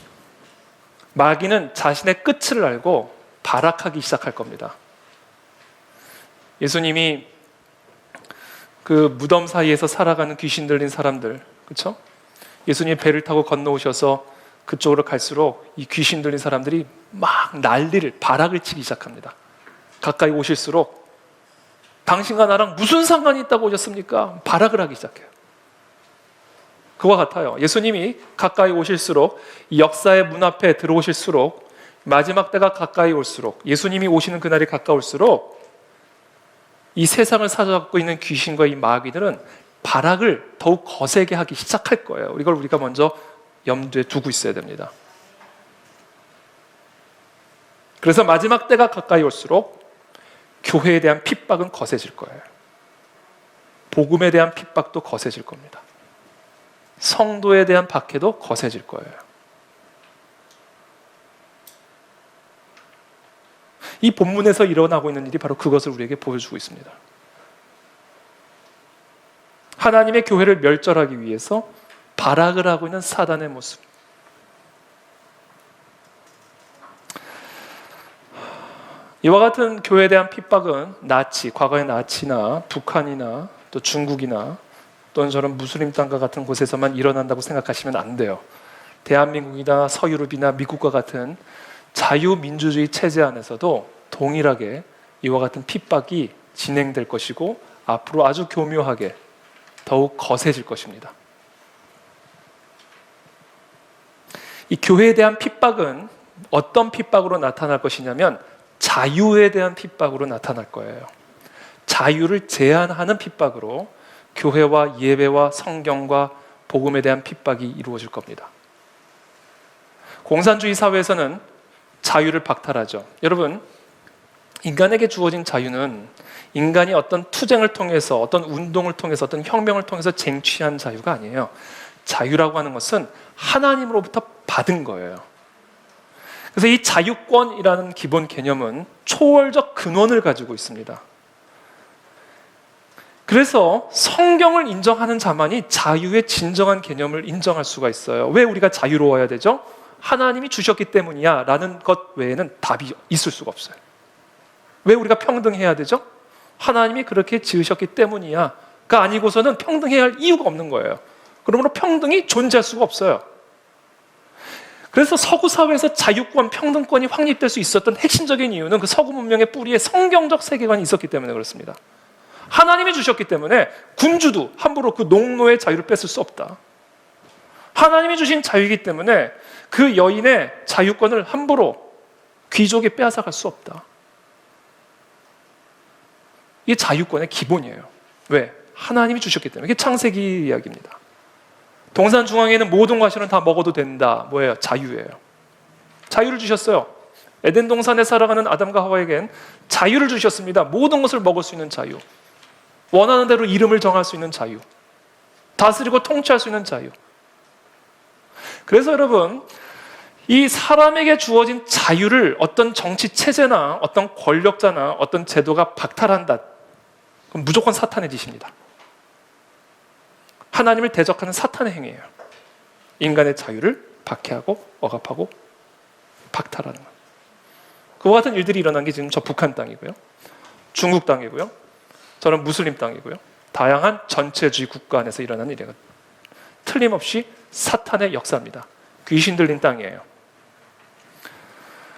마귀는 자신의 끝을 알고 발악하기 시작할 겁니다. 예수님이 그 무덤 사이에서 살아가는 귀신 들린 사람들, 그렇죠? 예수님이 배를 타고 건너오셔서 그쪽으로 갈수록 이 귀신 들린 사람들이 막 난리를, 발악을 치기 시작합니다. 가까이 오실수록 당신과 나랑 무슨 상관이 있다고 오셨습니까? 발악을 하기 시작해요. 그와 같아요. 예수님이 가까이 오실수록, 이 역사의 문 앞에 들어오실수록, 마지막 때가 가까이 올수록, 예수님이 오시는 그날이 가까울수록 이 세상을 사로잡고 있는 귀신과 이 마귀들은 발악을 더욱 거세게 하기 시작할 거예요. 이걸 우리가 먼저 염두에 두고 있어야 됩니다. 그래서 마지막 때가 가까이 올수록 교회에 대한 핍박은 거세질 거예요. 복음에 대한 핍박도 거세질 겁니다. 성도에 대한 박해도 거세질 거예요. 이 본문에서 일어나고 있는 일이 바로 그것을 우리에게 보여주고 있습니다. 하나님의 교회를 멸절하기 위해서 발악을 하고 있는 사단의 모습. 이와 같은 교회에 대한 핍박은 과거의 나치나 북한이나 또 중국이나 또는 저런 무슬림 땅과 같은 곳에서만 일어난다고 생각하시면 안 돼요. 대한민국이나 서유럽이나 미국과 같은 자유민주주의 체제 안에서도 동일하게 이와 같은 핍박이 진행될 것이고, 앞으로 아주 교묘하게 더욱 거세질 것입니다. 이 교회에 대한 핍박은 어떤 핍박으로 나타날 것이냐면 자유에 대한 핍박으로 나타날 거예요. 자유를 제한하는 핍박으로 교회와 예배와 성경과 복음에 대한 핍박이 이루어질 겁니다. 공산주의 사회에서는 자유를 박탈하죠. 여러분, 인간에게 주어진 자유는 인간이 어떤 투쟁을 통해서, 어떤 운동을 통해서, 어떤 혁명을 통해서 쟁취한 자유가 아니에요. 자유라고 하는 것은 하나님으로부터 받은 거예요. 그래서 이 자유권이라는 기본 개념은 초월적 근원을 가지고 있습니다. 그래서 성경을 인정하는 자만이 자유의 진정한 개념을 인정할 수가 있어요. 왜 우리가 자유로워야 되죠? 하나님이 주셨기 때문이야 라는 것 외에는 답이 있을 수가 없어요. 왜 우리가 평등해야 되죠? 하나님이 그렇게 지으셨기 때문이야 가 아니고서는 평등해야 할 이유가 없는 거예요. 그러므로 평등이 존재할 수가 없어요. 그래서 서구 사회에서 자유권, 평등권이 확립될 수 있었던 핵심적인 이유는 그 서구 문명의 뿌리에 성경적 세계관이 있었기 때문에 그렇습니다. 하나님이 주셨기 때문에 군주도 함부로 그 농노의 자유를 뺏을 수 없다. 하나님이 주신 자유이기 때문에 그 여인의 자유권을 함부로 귀족이 빼앗아갈 수 없다. 이게 자유권의 기본이에요. 왜? 하나님이 주셨기 때문에. 이게 창세기 이야기입니다. 동산 중앙에는 모든 과실은 다 먹어도 된다. 뭐예요? 자유예요. 자유를 주셨어요. 에덴 동산에 살아가는 아담과 하와에겐 자유를 주셨습니다. 모든 것을 먹을 수 있는 자유, 원하는 대로 이름을 정할 수 있는 자유, 다스리고 통치할 수 있는 자유. 그래서 여러분, 이 사람에게 주어진 자유를 어떤 정치 체제나 어떤 권력자나 어떤 제도가 박탈한다, 그럼 무조건 사탄의 짓입니다. 하나님을 대적하는 사탄의 행위예요. 인간의 자유를 박해하고 억압하고 박탈하는 것. 그와 같은 일들이 일어난 게 지금 저 북한 땅이고요, 중국 땅이고요, 저는 무슬림 땅이고요, 다양한 전체주의 국가 안에서 일어나는 일이에요. 틀림없이 사탄의 역사입니다. 귀신 들린 땅이에요.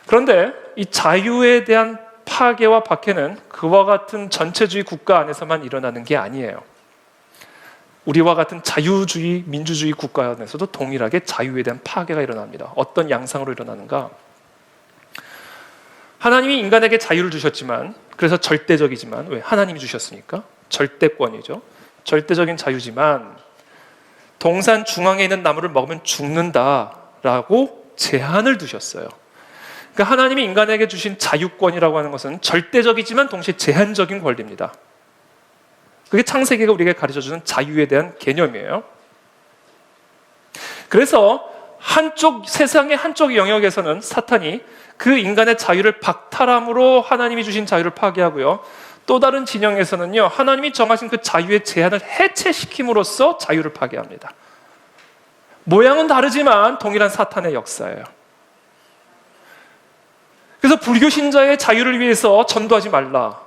그런데 이 자유에 대한 파괴와 박해는 그와 같은 전체주의 국가 안에서만 일어나는 게 아니에요. 우리와 같은 자유주의, 민주주의 국가 안에서도 동일하게 자유에 대한 파괴가 일어납니다. 어떤 양상으로 일어나는가? 하나님이 인간에게 자유를 주셨지만, 그래서 절대적이지만, 왜? 하나님이 주셨으니까 절대권이죠. 절대적인 자유지만 동산 중앙에 있는 나무를 먹으면 죽는다라고 제한을 두셨어요. 그러니까 하나님이 인간에게 주신 자유권이라고 하는 것은 절대적이지만 동시에 제한적인 권리입니다. 그게 창세기가 우리에게 가르쳐주는 자유에 대한 개념이에요. 그래서 세상의 한쪽 영역에서는 사탄이 그 인간의 자유를 박탈함으로 하나님이 주신 자유를 파괴하고요, 또 다른 진영에서는요, 하나님이 정하신 그 자유의 제한을 해체시킴으로써 자유를 파괴합니다. 모양은 다르지만 동일한 사탄의 역사예요. 그래서 불교 신자의 자유를 위해서 전도하지 말라,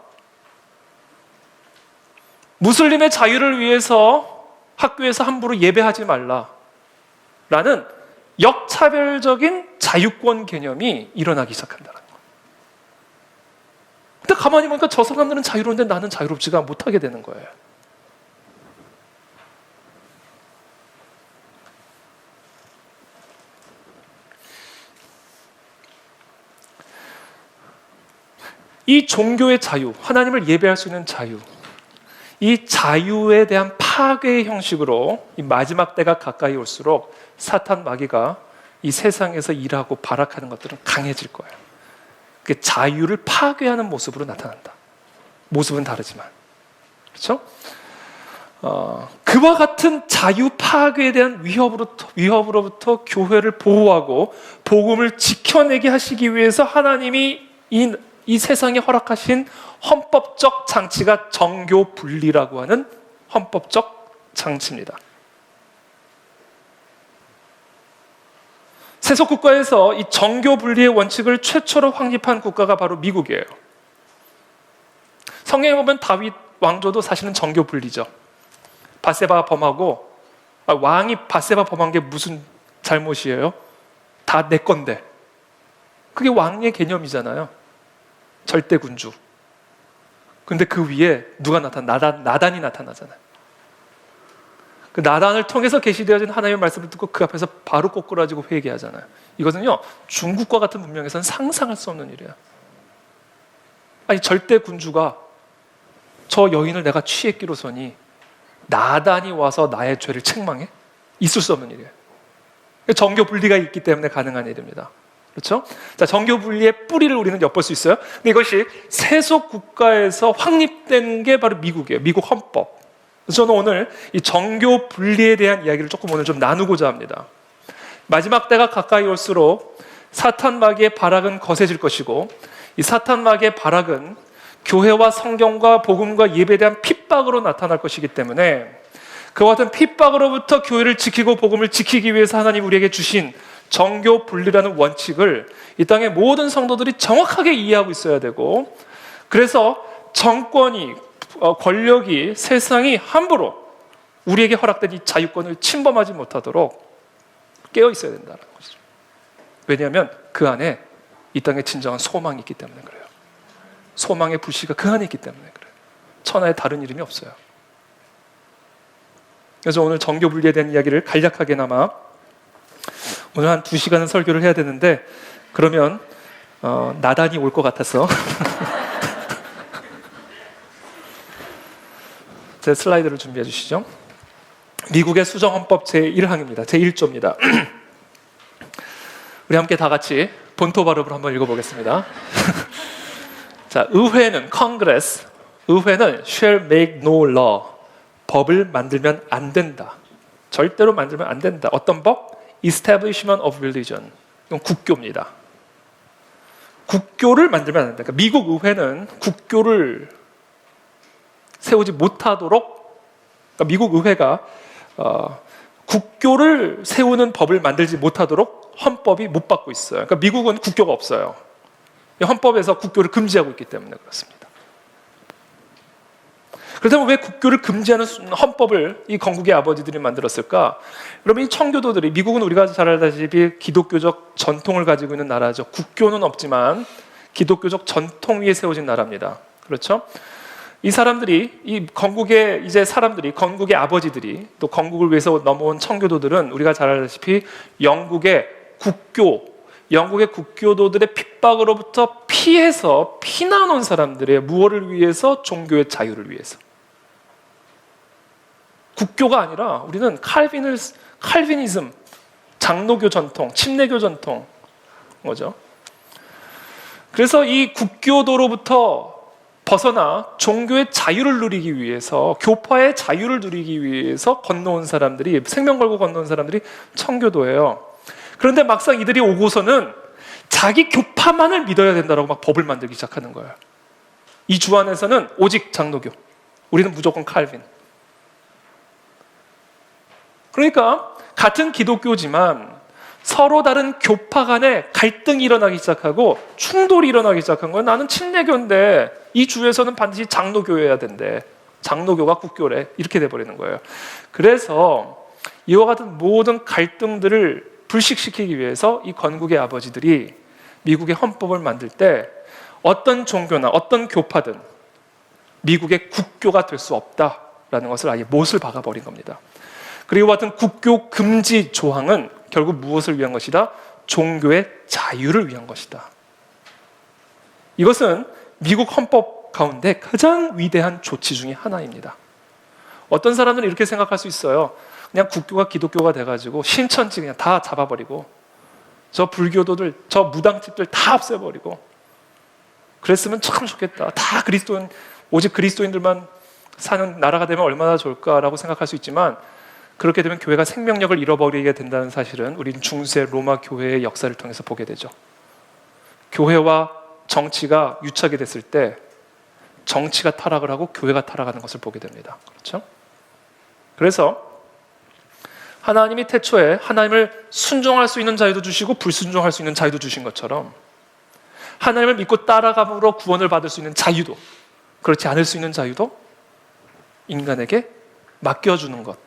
무슬림의 자유를 위해서 학교에서 함부로 예배하지 말라 라는 역차별적인 자유권 개념이 일어나기 시작한다는 거예요. 근데 가만히 보니까 저 사람들은 자유로운데 나는 자유롭지가 못하게 되는 거예요. 이 종교의 자유, 하나님을 예배할 수 있는 자유, 이 자유에 대한 파괴의 형식으로 이 마지막 때가 가까이 올수록 사탄 마귀가 이 세상에서 일하고 발악하는 것들은 강해질 거예요. 그 자유를 파괴하는 모습으로 나타난다. 모습은 다르지만, 그렇죠? 그와 같은 자유 파괴에 대한 위협으로부터 교회를 보호하고 복음을 지켜내게 하시기 위해서 하나님이 이 세상에 허락하신 헌법적 장치가 정교 분리라고 하는 헌법적 장치입니다. 세속 국가에서 이 정교 분리의 원칙을 최초로 확립한 국가가 바로 미국이에요. 성경에 보면 다윗 왕조도 사실은 정교 분리죠. 밧세바 범하고, 왕이 밧세바 범한 게 무슨 잘못이에요? 다 내 건데. 그게 왕의 개념이잖아요. 절대 군주. 근데 그 위에 누가 나단이 나타나잖아요. 그 나단을 통해서 계시되어진 하나님의 말씀을 듣고 그 앞에서 바로 꼬꾸라지고 회개하잖아요. 이것은요, 중국과 같은 문명에서는 상상할 수 없는 일이에요. 아니, 절대 군주가 저 여인을 내가 취했기로서니 나단이 와서 나의 죄를 책망해? 있을 수 없는 일이에요. 정교 분리가 있기 때문에 가능한 일입니다. 그렇죠? 자, 정교 분리의 뿌리를 우리는 엿볼 수 있어요. 근데 이것이 세속 국가에서 확립된 게 바로 미국이에요. 미국 헌법. 그래서 저는 오늘 이 정교 분리에 대한 이야기를 조금 오늘 좀 나누고자 합니다. 마지막 때가 가까이 올수록 사탄 마귀의 발악은 거세질 것이고, 이 사탄 마귀의 발악은 교회와 성경과 복음과 예배에 대한 핍박으로 나타날 것이기 때문에 그와 같은 핍박으로부터 교회를 지키고 복음을 지키기 위해서 하나님 우리에게 주신 정교 분리라는 원칙을 이 땅의 모든 성도들이 정확하게 이해하고 있어야 되고, 그래서 정권이, 권력이, 세상이 함부로 우리에게 허락된 이 자유권을 침범하지 못하도록 깨어 있어야 된다는 것이죠. 왜냐하면 그 안에 이 땅에 진정한 소망이 있기 때문에 그래요. 소망의 불씨가 그 안에 있기 때문에 그래요. 천하에 다른 이름이 없어요. 그래서 오늘 정교 분리에 대한 이야기를 간략하게나마 오늘 한 2시간은 설교를 해야 되는데, 그러면 나단이 올 것 같아서 제 슬라이드를 준비해 주시죠. 미국의 수정헌법 제1항입니다. 제1조입니다. 우리 함께 다 같이 본토 발음으로 한번 읽어보겠습니다. 자, 의회는 Congress, 의회는 shall make no law, 법을 만들면 안 된다. 절대로 만들면 안 된다. 어떤 법? Establishment of religion. 이건 국교입니다. 국교를 만들면 안 된다. 그러니까 미국 의회는 국교를 세우지 못하도록, 그러니까 미국 의회가 국교를 세우는 법을 만들지 못하도록 헌법이 못 받고 있어요. 그러니까 미국은 국교가 없어요. 헌법에서 국교를 금지하고 있기 때문에 그렇습니다. 그렇다면 왜 국교를 금지하는 헌법을 이 건국의 아버지들이 만들었을까? 여러분, 이 청교도들이, 미국은 우리가 잘 알다시피 기독교적 전통을 가지고 있는 나라죠. 국교는 없지만 기독교적 전통 위에 세워진 나라입니다. 그렇죠? 이 사람들이, 이 건국의 이제 사람들이, 건국의 아버지들이, 또 건국을 위해서 넘어온 청교도들은 우리가 잘 알다시피 영국의 국교도들의 핍박으로부터 피해서 피난 온 사람들의 무엇을 위해서? 종교의 자유를 위해서. 국교가 아니라 우리는 칼비니즘, 장로교 전통, 침례교 전통 거죠. 그래서 이 국교도로부터 벗어나 종교의 자유를 누리기 위해서, 교파의 자유를 누리기 위해서 건너온 사람들이, 생명 걸고 건너온 사람들이 청교도예요. 그런데 막상 이들이 오고서는 자기 교파만을 믿어야 된다라고 막 법을 만들기 시작하는 거예요. 이 주 안에서는 오직 장로교, 우리는 무조건 칼빈. 그러니까 같은 기독교지만 서로 다른 교파 간에 갈등이 일어나기 시작하고 충돌이 일어나기 시작한 거예요. 나는 침례교인데 이 주에서는 반드시 장로교여야 된대. 장로교가 국교래. 이렇게 돼버리는 거예요. 그래서 이와 같은 모든 갈등들을 불식시키기 위해서 이 건국의 아버지들이 미국의 헌법을 만들 때 어떤 종교나 어떤 교파든 미국의 국교가 될 수 없다라는 것을 아예 못을 박아버린 겁니다. 그리고 같은 국교 금지 조항은 결국 무엇을 위한 것이다? 종교의 자유를 위한 것이다. 이것은 미국 헌법 가운데 가장 위대한 조치 중에 하나입니다. 어떤 사람들은 이렇게 생각할 수 있어요. 그냥 국교가 기독교가 돼가지고 신천지 그냥 다 잡아버리고, 저 불교도들, 저 무당집들 다 없애버리고, 그랬으면 참 좋겠다. 다 그리스도인, 오직 그리스도인들만 사는 나라가 되면 얼마나 좋을까라고 생각할 수 있지만, 그렇게 되면 교회가 생명력을 잃어버리게 된다는 사실은 우리는 중세 로마 교회의 역사를 통해서 보게 되죠. 교회와 정치가 유착이 됐을 때 정치가 타락을 하고 교회가 타락하는 것을 보게 됩니다. 그렇죠? 그래서 하나님이 태초에 하나님을 순종할 수 있는 자유도 주시고 불순종할 수 있는 자유도 주신 것처럼, 하나님을 믿고 따라감으로 구원을 받을 수 있는 자유도, 그렇지 않을 수 있는 자유도 인간에게 맡겨주는 것,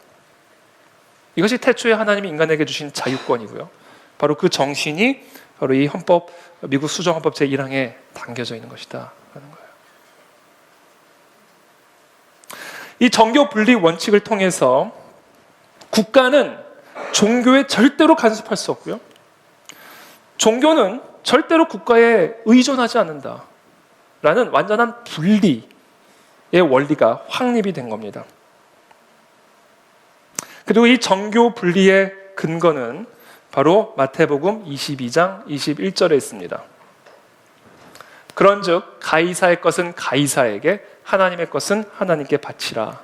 이것이 태초에 하나님이 인간에게 주신 자유권이고요. 바로 그 정신이 바로 이 헌법, 미국 수정헌법 제1항에 담겨져 있는 것이다 라는 거예요. 이 정교 분리 원칙을 통해서 국가는 종교에 절대로 간섭할 수 없고요, 종교는 절대로 국가에 의존하지 않는다라는 완전한 분리의 원리가 확립이 된 겁니다. 그리고 이 정교 분리의 근거는 바로 마태복음 22장 21절에 있습니다. 그런즉 가이사의 것은 가이사에게, 하나님의 것은 하나님께 바치라.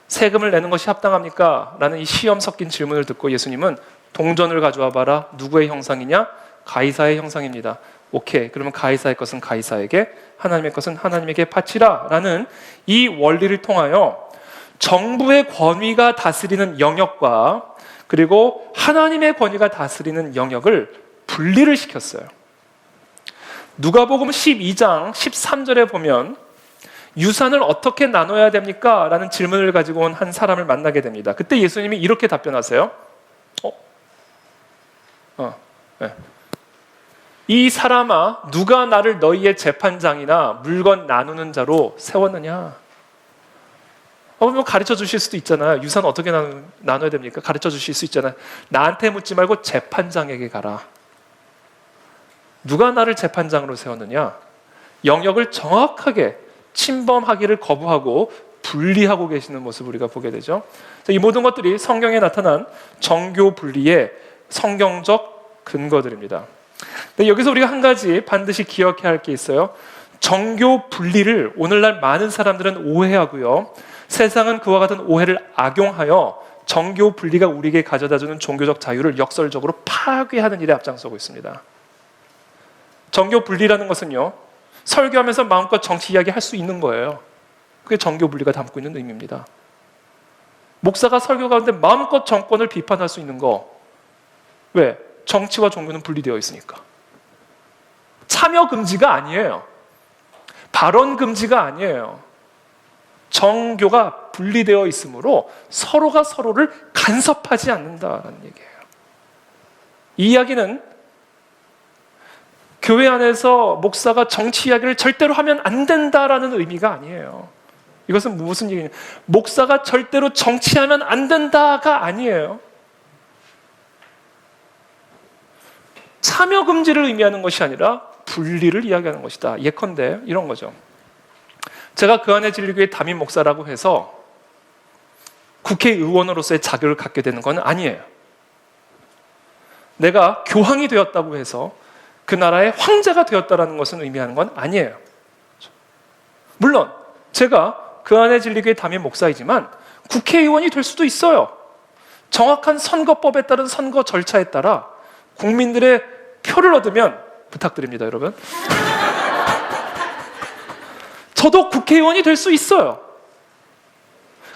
세금을 내는 것이 합당합니까? 라는 이 시험 섞인 질문을 듣고 예수님은 동전을 가져와 봐라. 누구의 형상이냐? 가이사의 형상입니다. 오케이, 그러면 가이사의 것은 가이사에게, 하나님의 것은 하나님에게 바치라 라는 이 원리를 통하여 정부의 권위가 다스리는 영역과 그리고 하나님의 권위가 다스리는 영역을 분리를 시켰어요. 누가복음 12장 13절에 보면 유산을 어떻게 나눠야 됩니까? 라는 질문을 가지고 온 한 사람을 만나게 됩니다. 그때 예수님이 이렇게 답변하세요. 네. 이 사람아, 누가 나를 너희의 재판장이나 물건 나누는 자로 세웠느냐? 뭐 가르쳐 주실 수도 있잖아요. 유산 어떻게 나눠야 됩니까? 가르쳐 주실 수 있잖아요. 나한테 묻지 말고 재판장에게 가라. 누가 나를 재판장으로 세웠느냐? 영역을 정확하게 침범하기를 거부하고 분리하고 계시는 모습을 우리가 보게 되죠. 이 모든 것들이 성경에 나타난 정교 분리의 성경적 근거들입니다. 근데 여기서 우리가 한 가지 반드시 기억해야 할 게 있어요. 정교 분리를 오늘날 많은 사람들은 오해하고요. 세상은 그와 같은 오해를 악용하여 정교 분리가 우리에게 가져다주는 종교적 자유를 역설적으로 파괴하는 일에 앞장서고 있습니다. 정교 분리라는 것은요, 설교하면서 마음껏 정치 이야기 할 수 있는 거예요. 그게 정교 분리가 담고 있는 의미입니다. 목사가 설교 가운데 마음껏 정권을 비판할 수 있는 거, 왜? 정치와 종교는 분리되어 있으니까. 참여 금지가 아니에요. 발언 금지가 아니에요. 정교가 분리되어 있으므로 서로가 서로를 간섭하지 않는다는 얘기예요. 이 이야기는 교회 안에서 목사가 정치 이야기를 절대로 하면 안 된다라는 의미가 아니에요. 이것은 무슨 얘기냐? 목사가 절대로 정치하면 안 된다가 아니에요. 참여 금지를 의미하는 것이 아니라 분리를 이야기하는 것이다. 예컨대 이런 거죠. 제가 그 안에 진리교회 담임 목사라고 해서 국회의원으로서의 자격을 갖게 되는 건 아니에요. 내가 교황이 되었다고 해서 그 나라의 황제가 되었다는 것은 의미하는 건 아니에요. 물론 제가 그 안에 진리교회 담임 목사이지만 국회의원이 될 수도 있어요. 정확한 선거법에 따른 선거 절차에 따라 국민들의 표를 얻으면, 부탁드립니다 여러분, 저도 국회의원이 될 수 있어요.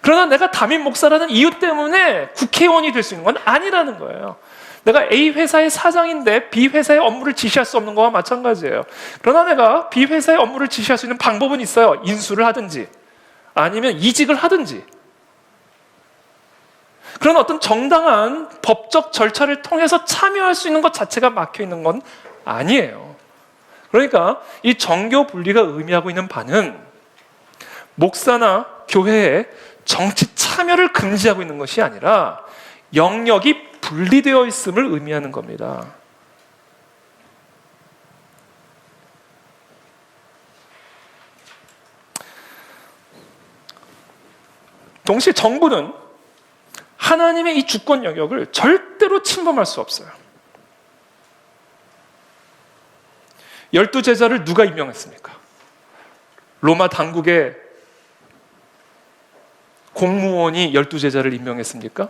그러나 내가 담임 목사라는 이유 때문에 국회의원이 될 수 있는 건 아니라는 거예요. 내가 A 회사의 사장인데 B 회사의 업무를 지시할 수 없는 거와 마찬가지예요. 그러나 내가 B 회사의 업무를 지시할 수 있는 방법은 있어요. 인수를 하든지 아니면 이직을 하든지. 그런 어떤 정당한 법적 절차를 통해서 참여할 수 있는 것 자체가 막혀 있는 건 아니에요. 그러니까 이 정교 분리가 의미하고 있는 바는 목사나 교회에 정치 참여를 금지하고 있는 것이 아니라 영역이 분리되어 있음을 의미하는 겁니다. 동시에 정부는 하나님의 이 주권 영역을 절대로 침범할 수 없어요. 12제자를 누가 임명했습니까? 로마 당국의 공무원이 12제자를 임명했습니까?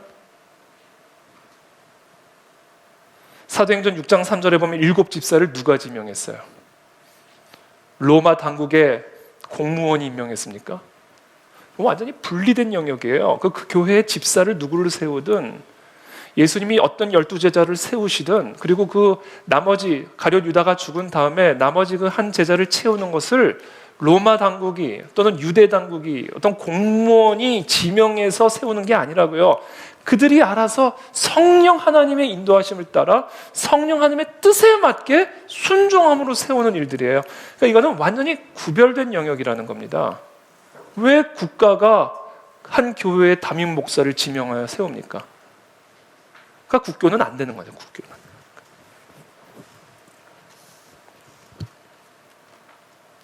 사도행전 6장 3절에 보면 7집사를 누가 지명했어요? 로마 당국의 공무원이 임명했습니까? 완전히 분리된 영역이에요. 그 교회의 집사를 누구를 세우든, 예수님이 어떤 12제자를 세우시든, 그리고 그 나머지 가룟 유다가 죽은 다음에 나머지 그 한 제자를 채우는 것을 로마 당국이 또는 유대 당국이 어떤 공무원이 지명해서 세우는 게 아니라고요. 그들이 알아서 성령 하나님의 인도하심을 따라 성령 하나님의 뜻에 맞게 순종함으로 세우는 일들이에요. 그러니까 이거는 완전히 구별된 영역이라는 겁니다. 왜 국가가 한 교회의 담임 목사를 지명하여 세웁니까? 그러니까 국교는 안 되는 거죠. 국교는.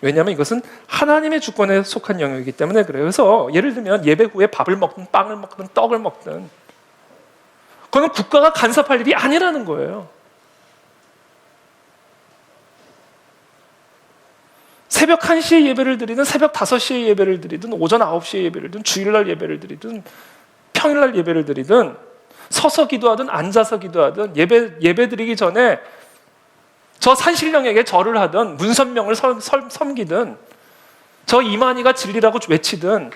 왜냐하면 이것은 하나님의 주권에 속한 영역이기 때문에 그래요. 그래서 예를 들면 예배 후에 밥을 먹든 빵을 먹든 떡을 먹든 그건 국가가 간섭할 일이 아니라는 거예요. 새벽 1시에 예배를 드리든 새벽 5시에 예배를 드리든 오전 9시에 예배를 드리든 주일날 예배를 드리든 평일날 예배를 드리든 서서 기도하든 앉아서 기도하든 예배 드리기 전에 저 산신령에게 절을 하든 문선명을 섬기든 저 이만희가 진리라고 외치든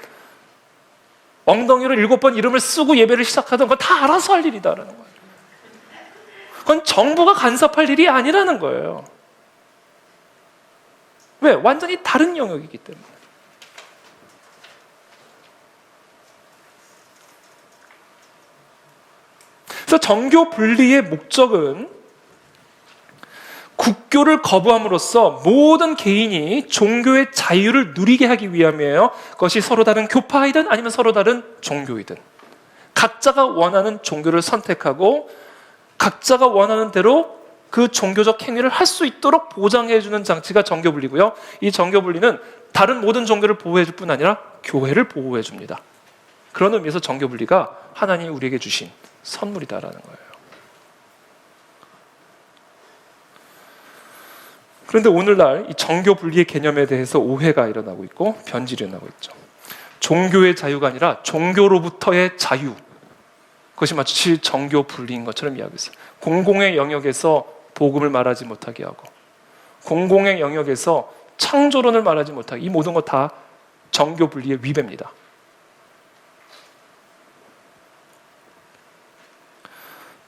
엉덩이로 7번 이름을 쓰고 예배를 시작하든 그건 다 알아서 할 일이다라는 거예요. 그건 정부가 간섭할 일이 아니라는 거예요. 왜? 완전히 다른 영역이기 때문에. 그래서 정교 분리의 목적은 국교를 거부함으로써 모든 개인이 종교의 자유를 누리게 하기 위함이에요. 그것이 서로 다른 교파이든 아니면 서로 다른 종교이든 각자가 원하는 종교를 선택하고 각자가 원하는 대로 그 종교적 행위를 할 수 있도록 보장해주는 장치가 정교분리고요. 이 정교분리는 다른 모든 종교를 보호해줄 뿐 아니라 교회를 보호해줍니다. 그런 의미에서 정교분리가 하나님이 우리에게 주신 선물이다라는 거예요. 그런데 오늘날 이 정교분리의 개념에 대해서 오해가 일어나고 있고 변질이 일어나고 있죠. 종교의 자유가 아니라 종교로부터의 자유, 그것이 마치 정교분리인 것처럼 이야기했어요. 공공의 영역에서 복음을 말하지 못하게 하고 공공의 영역에서 창조론을 말하지 못하게, 이 모든 것 다 정교분리의 위배입니다.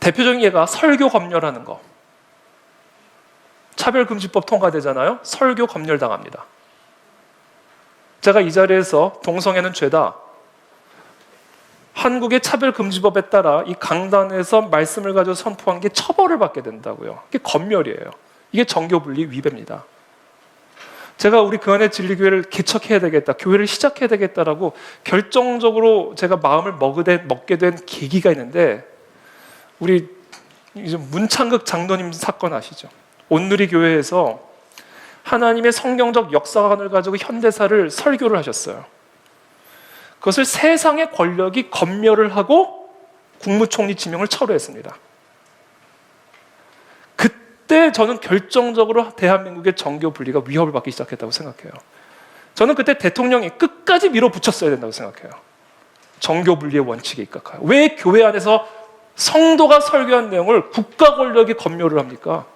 대표적인 예가 설교 검열하는 거. 차별금지법 통과되잖아요. 설교 검열당합니다. 제가 이 자리에서 동성애는 죄다, 한국의 차별금지법에 따라 이 강단에서 말씀을 가지고 선포한 게 처벌을 받게 된다고요. 이게 검열이에요. 이게 정교분리 위배입니다. 제가 우리 그 안에 진리교회를 개척해야 되겠다, 교회를 시작해야 되겠다라고 결정적으로 제가 마음을 먹게 된 계기가 있는데, 우리 문창극 장로님 사건 아시죠? 온누리 교회에서 하나님의 성경적 역사관을 가지고 현대사를 설교를 하셨어요. 그것을 세상의 권력이 검열을 하고 국무총리 지명을 철회했습니다. 그때 저는 결정적으로 대한민국의 정교 분리가 위협을 받기 시작했다고 생각해요. 저는 그때 대통령이 끝까지 밀어붙였어야 된다고 생각해요. 정교 분리의 원칙에 입각하여. 왜 교회 안에서 성도가 설교한 내용을 국가 권력이 검열을 합니까?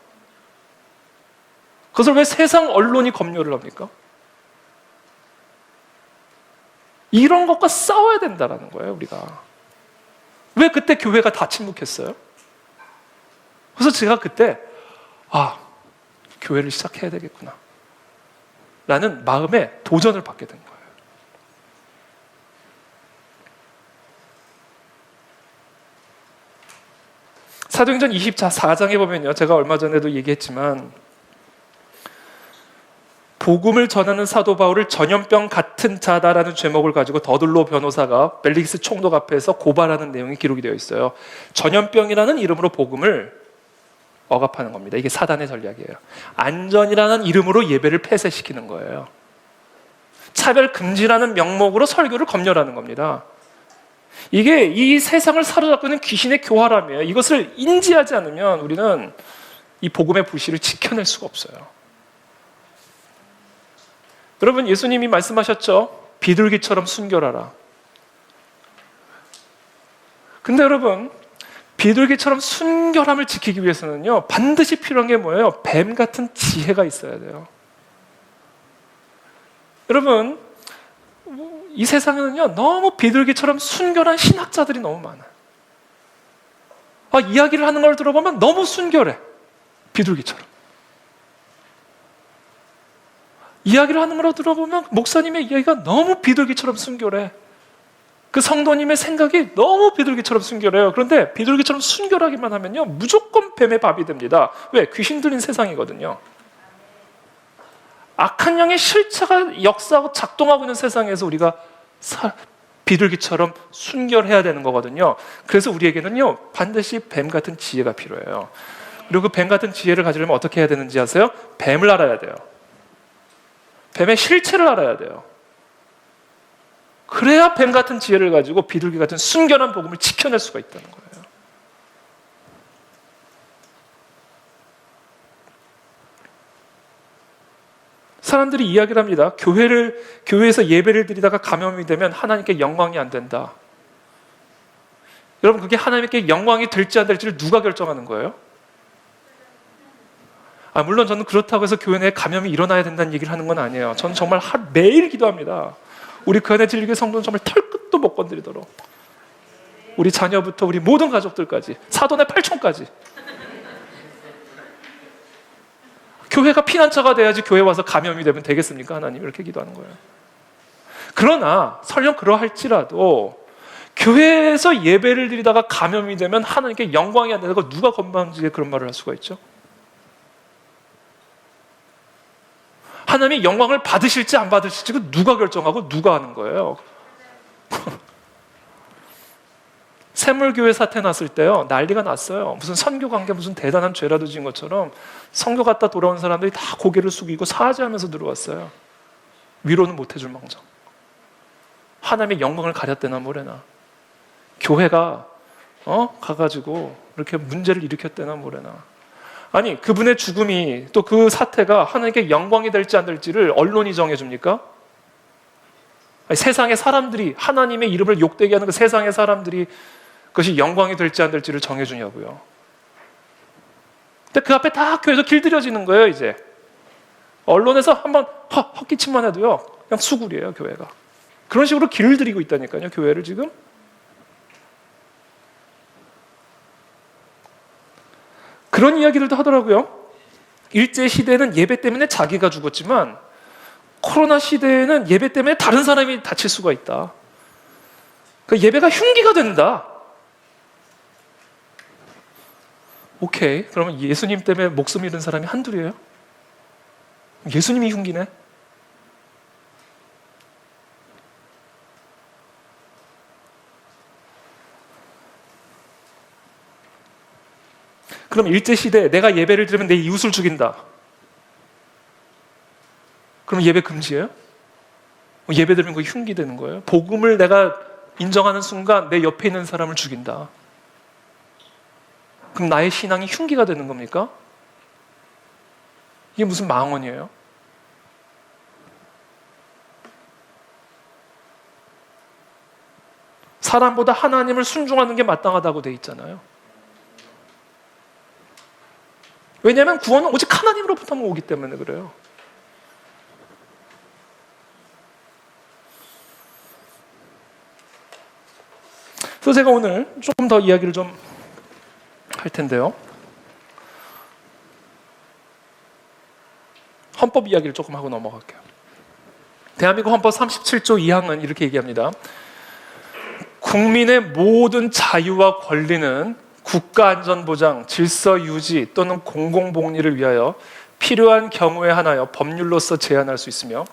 그것을 왜 세상 언론이 검열을 합니까? 이런 것과 싸워야 된다는 거예요, 우리가. 왜 그때 교회가 다 침묵했어요? 그래서 제가 그때 교회를 시작해야 되겠구나 라는 마음에 도전을 받게 된 거예요. 사도행전 24장에 보면요, 제가 얼마 전에도 얘기했지만 복음을 전하는 사도 바울을 전염병 같은 자다라는 제목을 가지고 더들로 변호사가 벨릭스 총독 앞에서 고발하는 내용이 기록이 되어 있어요. 전염병이라는 이름으로 복음을 억압하는 겁니다. 이게 사단의 전략이에요. 안전이라는 이름으로 예배를 폐쇄시키는 거예요. 차별금지라는 명목으로 설교를 검열하는 겁니다. 이게 이 세상을 사로잡고 있는 귀신의 교활함이에요. 이것을 인지하지 않으면 우리는 이 복음의 불씨를 지켜낼 수가 없어요. 여러분, 예수님이 말씀하셨죠? 비둘기처럼 순결하라. 근데 여러분, 비둘기처럼 순결함을 지키기 위해서는요, 반드시 필요한 게 뭐예요? 뱀 같은 지혜가 있어야 돼요. 여러분, 이 세상에는요, 너무 비둘기처럼 순결한 신학자들이 너무 많아요. 이야기를 하는 걸 들어보면 너무 순결해. 비둘기처럼. 이야기를 하는 걸 들어보면 목사님의 이야기가 너무 비둘기처럼 순결해. 그 성도님의 생각이 너무 비둘기처럼 순결해요. 그런데 비둘기처럼 순결하기만 하면요, 무조건 뱀의 밥이 됩니다. 왜? 귀신 들린 세상이거든요. 악한 영의 실체가 역사하고 작동하고 있는 세상에서 우리가 비둘기처럼 순결해야 되는 거거든요. 그래서 우리에게는요, 반드시 뱀 같은 지혜가 필요해요. 그리고 그 뱀 같은 지혜를 가지려면 어떻게 해야 되는지 아세요? 뱀을 알아야 돼요. 뱀의 실체를 알아야 돼요. 그래야 뱀 같은 지혜를 가지고 비둘기 같은 순결한 복음을 지켜낼 수가 있다는 거예요. 사람들이 이야기를 합니다. 교회에서 예배를 드리다가 감염이 되면 하나님께 영광이 안 된다. 여러분, 그게 하나님께 영광이 될지 안 될지를 누가 결정하는 거예요? 물론 저는 그렇다고 해서 교회 내에 감염이 일어나야 된다는 얘기를 하는 건 아니에요. 저는 정말 매일 기도합니다. 우리 그 안에 진리교회 성도는 정말 털끝도 못 건드리도록, 우리 자녀부터 우리 모든 가족들까지, 사돈의 팔촌까지 교회가 피난처가 돼야지 교회 와서 감염이 되면 되겠습니까? 하나님, 이렇게 기도하는 거예요. 그러나 설령 그러할지라도 교회에서 예배를 드리다가 감염이 되면 하나님께 영광이 안 되고 누가 건방지게 그런 말을 할 수가 있죠? 하나님이 영광을 받으실지 안 받으실지 그 누가 결정하고 누가 하는 거예요? 샘물교회 사태 났을 때요, 난리가 났어요. 무슨 선교 관계 무슨 대단한 죄라도 지은 것처럼 선교 갔다 돌아온 사람들이 다 고개를 숙이고 사죄하면서 들어왔어요. 위로는 못 해줄 망정. 하나님의 영광을 가렸대나 뭐래나. 교회가 가가지고 이렇게 문제를 일으켰대나 뭐래나. 아니, 그분의 죽음이, 또 그 사태가 하나님께 영광이 될지 안 될지를 언론이 정해줍니까? 아니, 세상의 사람들이, 하나님의 이름을 욕되게 하는 그 세상의 사람들이 그것이 영광이 될지 안 될지를 정해주냐고요. 근데 그 앞에 다 교회에서 길들여지는 거예요. 이제 언론에서 한번 헛기침만 해도요, 그냥 수굴이에요, 교회가. 그런 식으로 길들이고 있다니까요, 교회를 지금. 그런 이야기들도 하더라고요. 일제시대는 예배 때문에 자기가 죽었지만 코로나 시대에는 예배 때문에 다른 사람이 다칠 수가 있다. 그러니까 예배가 흉기가 된다. 오케이, 그러면 예수님 때문에 목숨 잃은 사람이 한둘이에요? 예수님이 흉기네? 그럼 일제시대에 내가 예배를 드리면 내 이웃을 죽인다. 그럼 예배 금지예요? 예배 드리면 그게 흉기 되는 거예요? 복음을 내가 인정하는 순간 내 옆에 있는 사람을 죽인다. 그럼 나의 신앙이 흉기가 되는 겁니까? 이게 무슨 망언이에요? 사람보다 하나님을 순종하는 게 마땅하다고 돼 있잖아요. 왜냐하면 구원은 오직 하나님으로부터만 오기 때문에 그래요. 그래서 제가 오늘 조금 더 이야기를 좀 할 텐데요. 헌법 이야기를 조금 하고 넘어갈게요. 대한민국 헌법 37조 2항은 이렇게 얘기합니다. 국민의 모든 자유와 권리는 국가안전보장, 질서유지 또는 공공복리를 위하여 필요한 경우에 한하여 법률로서 제한할 수 있으며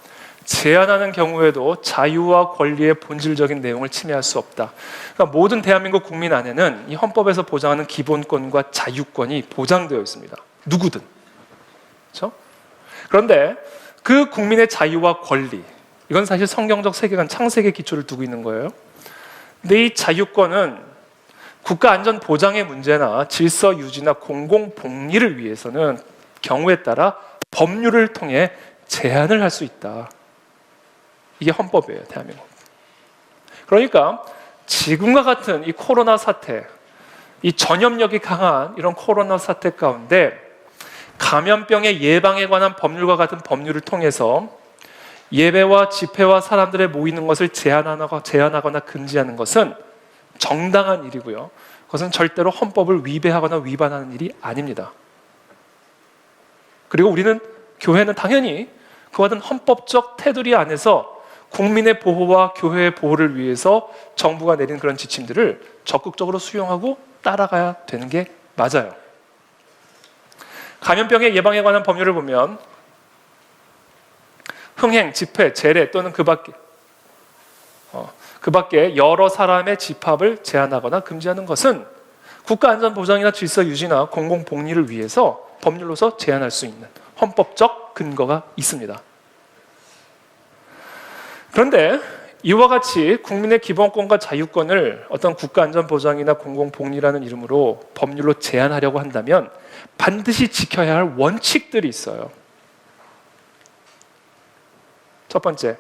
제한하는 경우에도 자유와 권리의 본질적인 내용을 침해할 수 없다. 그러니까 모든 대한민국 국민 안에는 이 헌법에서 보장하는 기본권과 자유권이 보장되어 있습니다. 누구든. 그렇죠? 그런데 그 국민의 자유와 권리, 이건 사실 성경적 세계관, 창세기의 기초를 두고 있는 거예요. 근데 이 자유권은 국가 안전 보장의 문제나 질서 유지나 공공 복리를 위해서는 경우에 따라 법률을 통해 제한을 할 수 있다. 이게 헌법이에요, 대한민국. 그러니까 지금과 같은 이 코로나 사태, 이 전염력이 강한 이런 코로나 사태 가운데 감염병의 예방에 관한 법률과 같은 법률을 통해서 예배와 집회와 사람들의 모이는 것을 제한하거나 금지하는 것은 정당한 일이고요. 그것은 절대로 헌법을 위배하거나 위반하는 일이 아닙니다. 그리고 우리는, 교회는 당연히 그와 같은 헌법적 테두리 안에서 국민의 보호와 교회의 보호를 위해서 정부가 내린 그런 지침들을 적극적으로 수용하고 따라가야 되는 게 맞아요. 감염병의 예방에 관한 법률을 보면 흥행, 집회, 제례 또는 그 밖에 여러 사람의 집합을 제한하거나 금지하는 것은 국가안전보장이나 질서 유지나 공공복리를 위해서 법률로서 제한할 수 있는 헌법적 근거가 있습니다. 그런데 이와 같이 국민의 기본권과 자유권을 어떤 국가안전보장이나 공공복리라는 이름으로 법률로 제한하려고 한다면 반드시 지켜야 할 원칙들이 있어요. 첫 번째,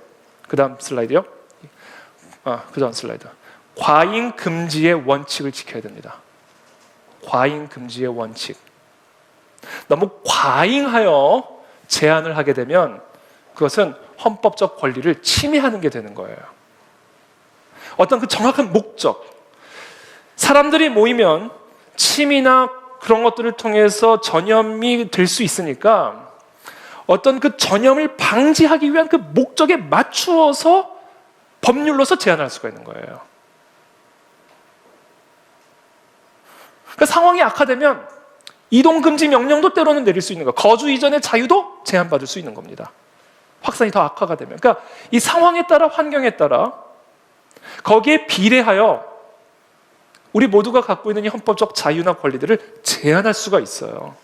그 다음 슬라이드요. 그 다음 슬라이드. 과잉 금지의 원칙을 지켜야 됩니다. 과잉 금지의 원칙. 너무 과잉하여 제한을 하게 되면 그것은 헌법적 권리를 침해하는 게 되는 거예요. 어떤 그 정확한 목적, 사람들이 모이면 침이나 그런 것들을 통해서 전염이 될 수 있으니까 어떤 그 전염을 방지하기 위한 그 목적에 맞추어서 법률로서 제한할 수가 있는 거예요. 그 상황이 악화되면 이동금지 명령도 때로는 내릴 수 있는 거예요. 거주 이전의 자유도 제한받을 수 있는 겁니다. 확산이 더 악화가 되면. 그러니까 이 상황에 따라, 환경에 따라 거기에 비례하여 우리 모두가 갖고 있는 이 헌법적 자유나 권리들을 제한할 수가 있어요.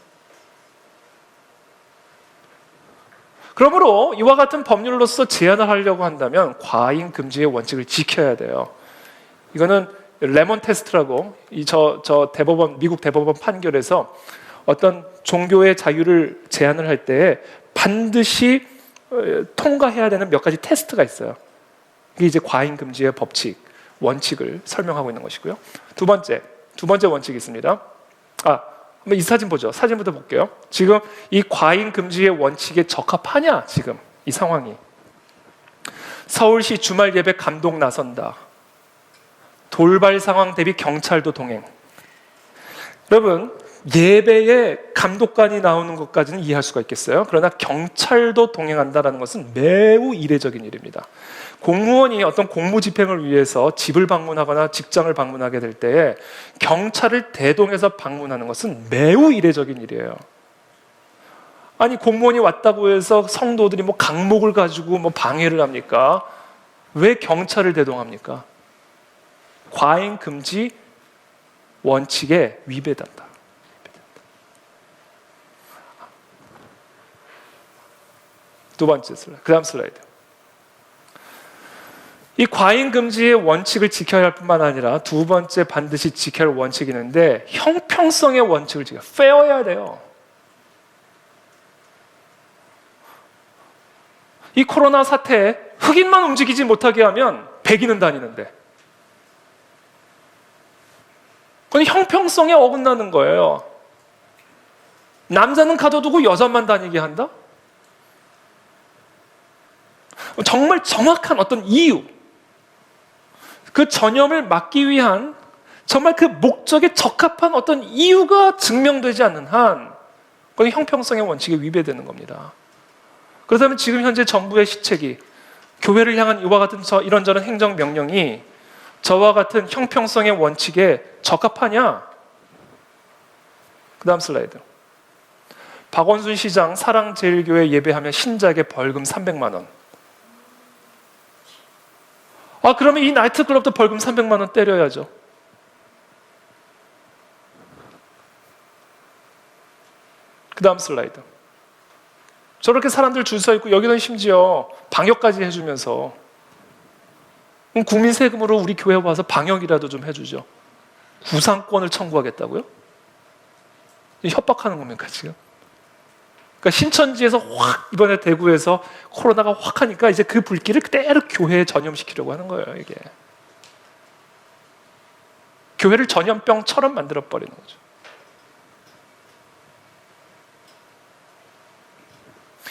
그러므로 이와 같은 법률로서 제한을 하려고 한다면 과잉 금지의 원칙을 지켜야 돼요. 이거는 레몬 테스트라고 저 대법원, 미국 대법원 판결에서 어떤 종교의 자유를 제한을 할 때 반드시 통과해야 되는 몇 가지 테스트가 있어요. 이게 이제 과잉 금지의 법칙, 원칙을 설명하고 있는 것이고요. 두 번째 원칙이 있습니다. 한번 이 사진 보죠. 사진부터 볼게요. 지금 이 과잉 금지의 원칙에 적합하냐? 지금 이 상황이. 서울시 주말 예배 감독 나선다. 돌발 상황 대비 경찰도 동행. 여러분, 예배에 감독관이 나오는 것까지는 이해할 수가 있겠어요. 그러나 경찰도 동행한다는 것은 매우 이례적인 일입니다. 공무원이 어떤 공무 집행을 위해서 집을 방문하거나 직장을 방문하게 될 때에 경찰을 대동해서 방문하는 것은 매우 이례적인 일이에요. 아니, 공무원이 왔다고 해서 성도들이 강목을 가지고 방해를 합니까? 왜 경찰을 대동합니까? 과잉 금지 원칙에 위배된다. 두 번째 슬라이드. 그 다음 슬라이드. 이 과잉 금지의 원칙을 지켜야 할 뿐만 아니라 두 번째 반드시 지켜야 할 원칙이 있는데 형평성의 원칙을 지켜야 페어해야 돼요. 이 코로나 사태에 흑인만 움직이지 못하게 하면 백인은 다니는데 그건 형평성에 어긋나는 거예요. 남자는 가둬두고 여자만 다니게 한다? 정말 정확한 어떤 이유, 그 전염을 막기 위한 정말 그 목적에 적합한 어떤 이유가 증명되지 않는 한 그건 형평성의 원칙에 위배되는 겁니다. 그렇다면 지금 현재 정부의 시책이 교회를 향한 이와 같은 이런저런 행정명령이 저와 같은 형평성의 원칙에 적합하냐? 그 다음 슬라이드. 박원순 시장 사랑제일교회 예배하면 신자에게 벌금 300만 원. 그러면 이 나이트클럽도 벌금 300만 원 때려야죠. 그 다음 슬라이드. 저렇게 사람들 줄 서 있고 여기는 심지어 방역까지 해주면서 국민 세금으로 우리 교회 와서 방역이라도 좀 해주죠. 구상권을 청구하겠다고요? 협박하는 겁니까 지금? 그러니까 신천지에서 확 이번에 대구에서 코로나가 확 하니까 이제 그 불길을 그대로 교회에 전염시키려고 하는 거예요. 교회를 전염병처럼 만들어버리는 거죠.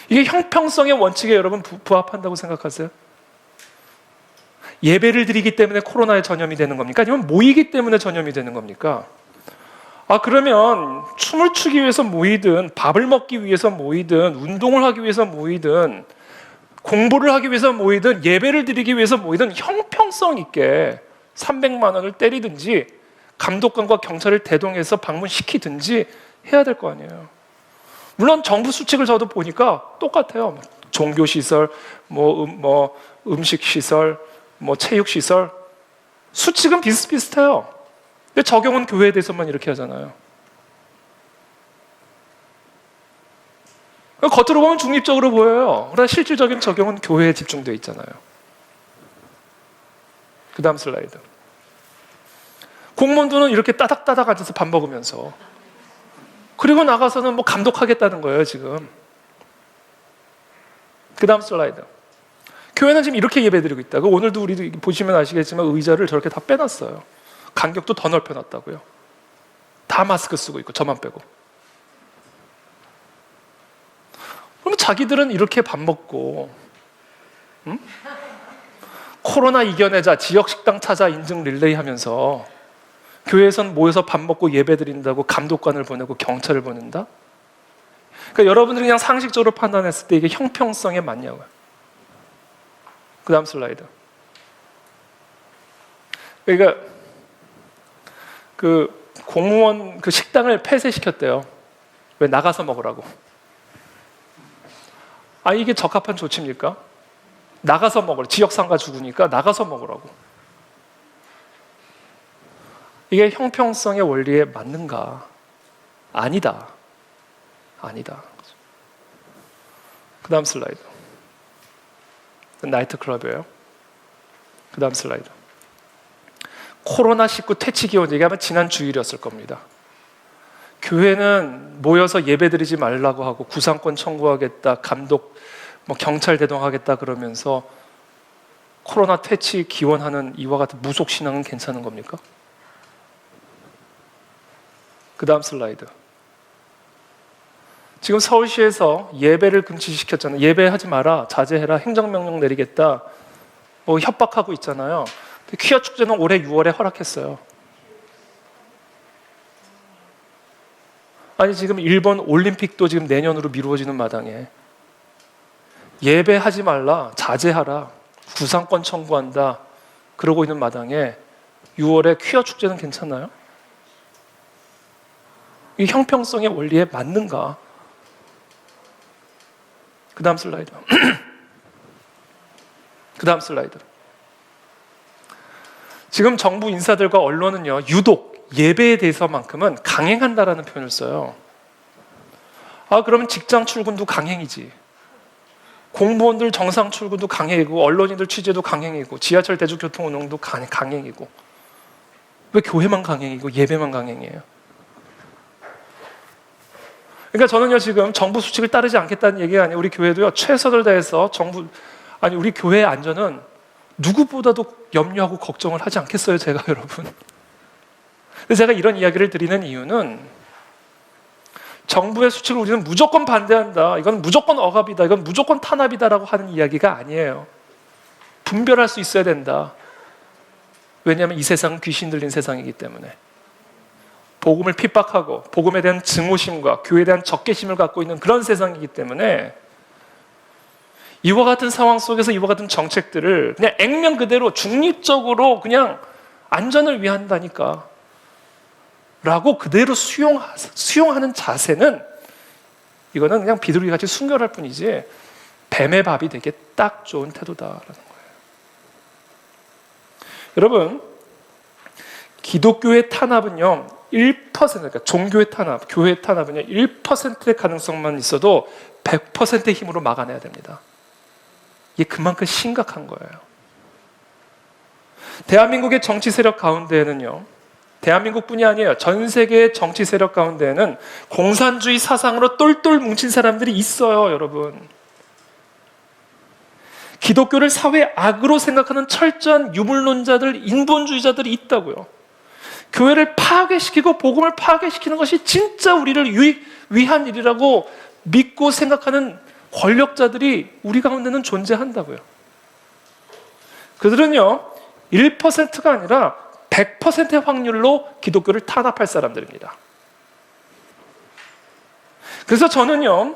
이게 형평성의 원칙에 여러분 부합한다고 생각하세요? 예배를 드리기 때문에 코로나에 전염이 되는 겁니까? 아니면 모이기 때문에 전염이 되는 겁니까? 그러면 춤을 추기 위해서 모이든 밥을 먹기 위해서 모이든 운동을 하기 위해서 모이든 공부를 하기 위해서 모이든 예배를 드리기 위해서 모이든 형평성 있게 300만 원을 때리든지 감독관과 경찰을 대동해서 방문시키든지 해야 될 거 아니에요. 물론 정부 수칙을 저도 보니까 똑같아요. 종교시설, 음식시설, 체육시설 수칙은 비슷비슷해요. 근데 적용은 교회에 대해서만 이렇게 하잖아요. 겉으로 보면 중립적으로 보여요. 그러나 실질적인 적용은 교회에 집중되어 있잖아요. 그 다음 슬라이드. 공무원들은 이렇게 따닥따닥 앉아서 밥 먹으면서 그리고 나가서는 감독하겠다는 거예요 지금. 그 다음 슬라이드. 교회는 지금 이렇게 예배드리고 있다고. 오늘도 우리 보시면 아시겠지만 의자를 저렇게 다 빼놨어요. 간격도 더 넓혀놨다고요. 다 마스크 쓰고 있고 저만 빼고. 그럼 자기들은 이렇게 밥 먹고 코로나 이겨내자, 지역 식당 찾아 인증 릴레이 하면서 교회에선 모여서 밥 먹고 예배 드린다고 감독관을 보내고 경찰을 보낸다? 그러니까 여러분들이 그냥 상식적으로 판단했을 때 이게 형평성에 맞냐고요. 그 다음 슬라이드. 그러니까 그 공무원 그 식당을 폐쇄시켰대요. 왜? 나가서 먹으라고. 아, 이게 적합한 조치입니까? 나가서 먹으라. 지역상가 죽으니까 나가서 먹으라고. 이게 형평성의 원리에 맞는가? 아니다. 아니다. 그 다음 슬라이드. 나이트클럽이에요. 그 다음 슬라이드. 코로나19 퇴치 기원 얘기하면 지난 주일이었을 겁니다. 교회는 모여서 예배드리지 말라고 하고 구상권 청구하겠다, 감독, 경찰 대동하겠다 그러면서 코로나 퇴치 기원하는 이와 같은 무속 신앙은 괜찮은 겁니까? 그 다음 슬라이드. 지금 서울시에서 예배를 금지시켰잖아요. 예배하지 마라, 자제해라, 행정명령 내리겠다, 협박하고 있잖아요. 퀴어 축제는 올해 6월에 허락했어요. 아니 지금 일본 올림픽도 지금 내년으로 미루어지는 마당에 예배하지 말라, 자제하라, 구상권 청구한다 그러고 있는 마당에 6월에 퀴어 축제는 괜찮나요? 이 형평성의 원리에 맞는가? 그 다음 슬라이드. 그 다음 슬라이드. 지금 정부 인사들과 언론은요, 유독 예배에 대해서만큼은 강행한다라는 표현을 써요. 아, 그러면 직장 출근도 강행이지. 공무원들 정상 출근도 강행이고, 언론인들 취재도 강행이고, 지하철 대중교통 운영도 강행이고. 왜 교회만 강행이고 예배만 강행이에요? 그러니까 저는요, 지금 정부 수칙을 따르지 않겠다는 얘기가 아니에요. 우리 교회도요, 최선을 다해서 우리 교회의 안전은 누구보다도 염려하고 걱정을 하지 않겠어요, 제가 여러분. 근데 제가 이런 이야기를 드리는 이유는 정부의 수칙을 우리는 무조건 반대한다, 이건 무조건 억압이다, 이건 무조건 탄압이다라고 하는 이야기가 아니에요. 분별할 수 있어야 된다. 왜냐하면 이 세상은 귀신 들린 세상이기 때문에. 복음을 핍박하고 복음에 대한 증오심과 교회에 대한 적개심을 갖고 있는 그런 세상이기 때문에 이와 같은 상황 속에서 이와 같은 정책들을 그냥 액면 그대로 중립적으로 그냥 안전을 위한다니까 라고 그대로 수용하는 자세는 이거는 그냥 비둘기같이 순결할 뿐이지 뱀의 밥이 되게 딱 좋은 태도다라는 거예요. 여러분, 기독교의 탄압은요 1%, 그러니까 종교의 탄압, 교회의 탄압은요 1%의 가능성만 있어도 100%의 힘으로 막아내야 됩니다. 이게 그만큼 심각한 거예요. 대한민국의 정치 세력 가운데에는요, 대한민국뿐이 아니에요, 전 세계의 정치 세력 가운데에는 공산주의 사상으로 똘똘 뭉친 사람들이 있어요, 여러분. 기독교를 사회 악으로 생각하는 철저한 유물론자들, 인본주의자들이 있다고요. 교회를 파괴시키고 복음을 파괴시키는 것이 진짜 우리를 위한 일이라고 믿고 생각하는 권력자들이 우리 가운데는 존재한다고요. 그들은요 1%가 아니라 100%의 확률로 기독교를 탄압할 사람들입니다. 그래서 저는요,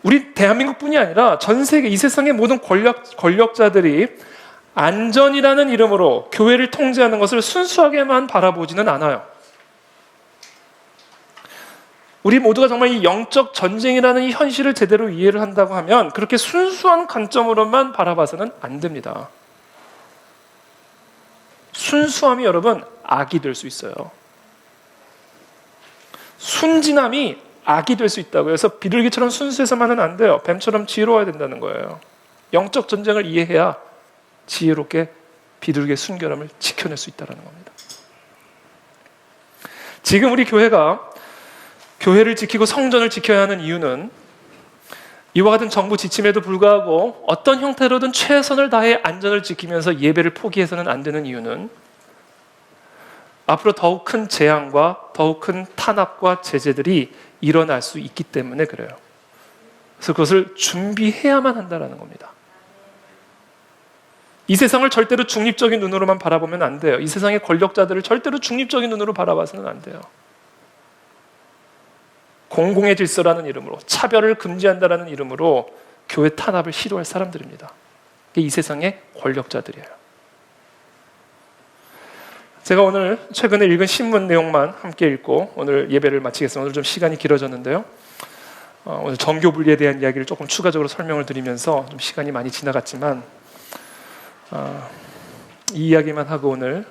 우리 대한민국뿐이 아니라 전 세계 이 세상의 모든 권력자들이 안전이라는 이름으로 교회를 통제하는 것을 순수하게만 바라보지는 않아요. 우리 모두가 정말 이 영적 전쟁이라는 이 현실을 제대로 이해를 한다고 하면 그렇게 순수한 관점으로만 바라봐서는 안 됩니다. 순수함이 여러분 악이 될 수 있어요. 순진함이 악이 될 수 있다고요. 그래서 비둘기처럼 순수해서만은 안 돼요. 뱀처럼 지혜로워야 된다는 거예요. 영적 전쟁을 이해해야 지혜롭게 비둘기의 순결함을 지켜낼 수 있다는 겁니다. 지금 우리 교회가 교회를 지키고 성전을 지켜야 하는 이유는 이와 같은 정부 지침에도 불구하고 어떤 형태로든 최선을 다해 안전을 지키면서 예배를 포기해서는 안 되는 이유는 앞으로 더욱 큰 재앙과 더욱 큰 탄압과 제재들이 일어날 수 있기 때문에 그래요. 그래서 그것을 준비해야만 한다는 겁니다. 이 세상을 절대로 중립적인 눈으로만 바라보면 안 돼요. 이 세상의 권력자들을 절대로 중립적인 눈으로 바라봐서는 안 돼요. 공공의 질서라는 이름으로, 차별을 금지한다라는 이름으로 교회 탄압을 시도할 사람들입니다. 이 세상의 권력자들이에요. 제가 오늘 최근에 읽은 신문 내용만 함께 읽고 오늘 예배를 마치겠습니다. 오늘 좀 시간이 길어졌는데요. 오늘 정교 분리에 대한 이야기를 조금 추가적으로 설명을 드리면서 좀 시간이 많이 지나갔지만 이 이야기만 하고 오늘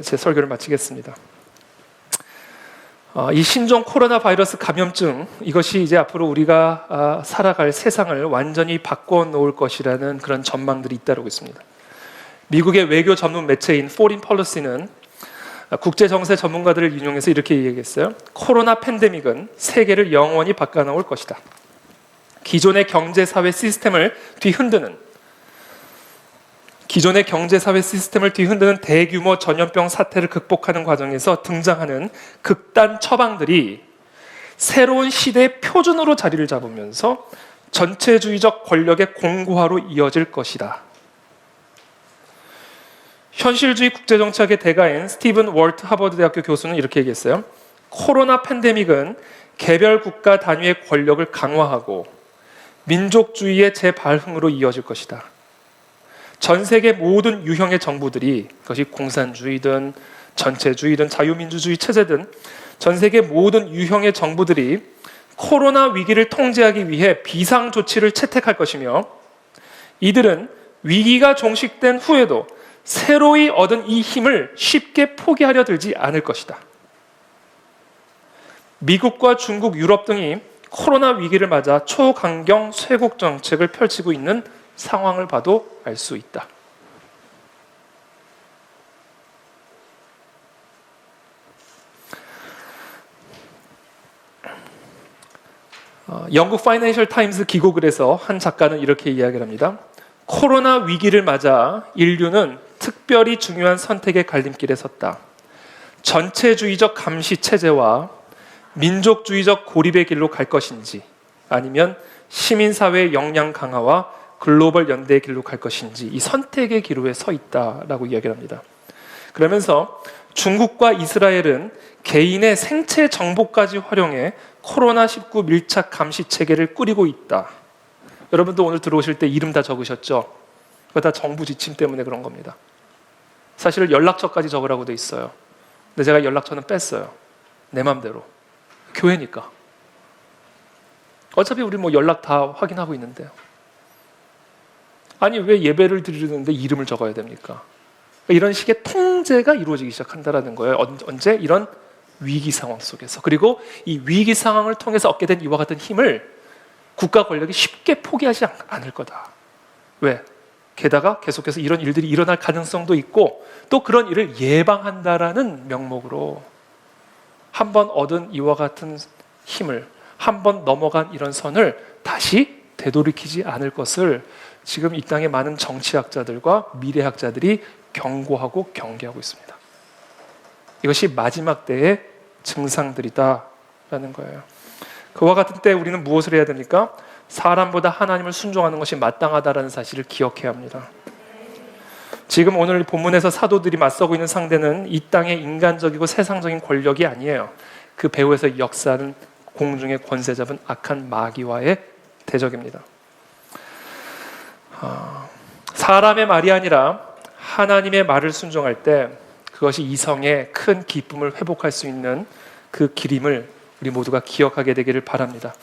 제 설교를 마치겠습니다. 이 신종 코로나 바이러스 감염증, 이것이 이제 앞으로 우리가 살아갈 세상을 완전히 바꿔놓을 것이라는 그런 전망들이 잇따르고 있습니다. 미국의 외교 전문 매체인 Foreign Policy는 국제 정세 전문가들을 인용해서 이렇게 얘기했어요. 코로나 팬데믹은 세계를 영원히 바꿔놓을 것이다. 기존의 경제 사회 시스템을 뒤흔드는 대규모 전염병 사태를 극복하는 과정에서 등장하는 극단 처방들이 새로운 시대의 표준으로 자리를 잡으면서 전체주의적 권력의 공고화로 이어질 것이다. 현실주의 국제정치학의 대가인 스티븐 월트 하버드 대학교 교수는 이렇게 얘기했어요. 코로나 팬데믹은 개별 국가 단위의 권력을 강화하고 민족주의의 재발흥으로 이어질 것이다. 전 세계 모든 유형의 정부들이, 그것이 공산주의든 전체주의든 자유민주주의 체제든 전 세계 모든 유형의 정부들이 코로나 위기를 통제하기 위해 비상조치를 채택할 것이며, 이들은 위기가 종식된 후에도 새로이 얻은 이 힘을 쉽게 포기하려 들지 않을 것이다. 미국과 중국, 유럽 등이 코로나 위기를 맞아 초강경 쇄국 정책을 펼치고 있는 상황을 봐도 알 수 있다. 영국 파이낸셜 타임스 기고글에서 한 작가는 이렇게 이야기를 합니다. 코로나 위기를 맞아 인류는 특별히 중요한 선택의 갈림길에 섰다. 전체주의적 감시 체제와 민족주의적 고립의 길로 갈 것인지, 아니면 시민사회의 역량 강화와 글로벌 연대의 길로 갈 것인지, 이 선택의 기로에 서 있다라고 이야기를 합니다. 그러면서 중국과 이스라엘은 개인의 생체 정보까지 활용해 코로나19 밀착 감시 체계를 꾸리고 있다. 여러분도 오늘 들어오실 때 이름 다 적으셨죠? 그거 다 정부 지침 때문에 그런 겁니다. 사실 연락처까지 적으라고 돼 있어요. 근데 제가 연락처는 뺐어요. 내 맘대로. 교회니까. 어차피 우리 뭐 연락 다 확인하고 있는데요. 아니 왜 예배를 드리는데 이름을 적어야 됩니까? 이런 식의 통제가 이루어지기 시작한다는 거예요. 언제? 이런 위기 상황 속에서. 그리고 이 위기 상황을 통해서 얻게 된 이와 같은 힘을 국가 권력이 쉽게 포기하지 않을 거다. 왜? 게다가 계속해서 이런 일들이 일어날 가능성도 있고 또 그런 일을 예방한다라는 명목으로 한 번 얻은 이와 같은 힘을, 한 번 넘어간 이런 선을 다시 되돌이키지 않을 것을 지금 이 땅의 많은 정치학자들과 미래학자들이 경고하고 경계하고 있습니다. 이것이 마지막 때의 증상들이다라는 거예요. 그와 같은 때 우리는 무엇을 해야 됩니까? 사람보다 하나님을 순종하는 것이 마땅하다라는 사실을 기억해야 합니다. 지금 오늘 본문에서 사도들이 맞서고 있는 상대는 이 땅의 인간적이고 세상적인 권력이 아니에요. 그 배후에서 역사하는 공중의 권세 잡은 악한 마귀와의 대적입니다. 사람의 말이 아니라 하나님의 말을 순종할 때 그것이 이성의 큰 기쁨을 회복할 수 있는 그 길임을 우리 모두가 기억하게 되기를 바랍니다.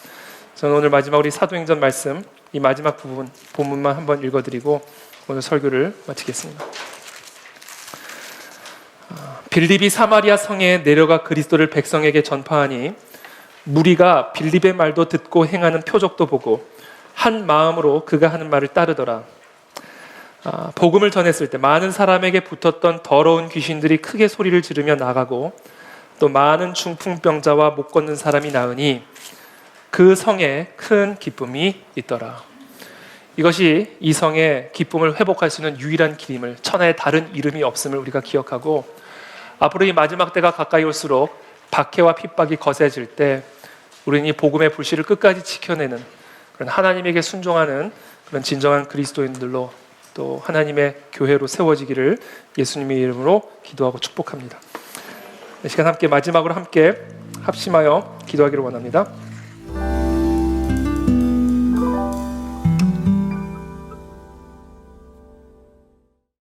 저는 오늘 마지막 우리 사도행전 말씀, 이 마지막 부분 본문만 한번 읽어드리고 오늘 설교를 마치겠습니다. 빌립이 사마리아 성에 내려가 그리스도를 백성에게 전파하니 무리가 빌립의 말도 듣고 행하는 표적도 보고 한 마음으로 그가 하는 말을 따르더라. 복음을 전했을 때 많은 사람에게 붙었던 더러운 귀신들이 크게 소리를 지르며 나가고 또 많은 중풍병자와 못 걷는 사람이 나으니 그 성에 큰 기쁨이 있더라. 이것이 이 성의 기쁨을 회복할 수 있는 유일한 길임을, 천하에 다른 이름이 없음을 우리가 기억하고, 앞으로 이 마지막 때가 가까이 올수록 박해와 핍박이 거세질 때 우리는 이 복음의 불씨를 끝까지 지켜내는 그런 하나님에게 순종하는 그런 진정한 그리스도인들로, 또 하나님의 교회로 세워지기를 예수님의 이름으로 기도하고 축복합니다. 이 시간 함께 마지막으로 함께 합심하여 기도하기를 원합니다.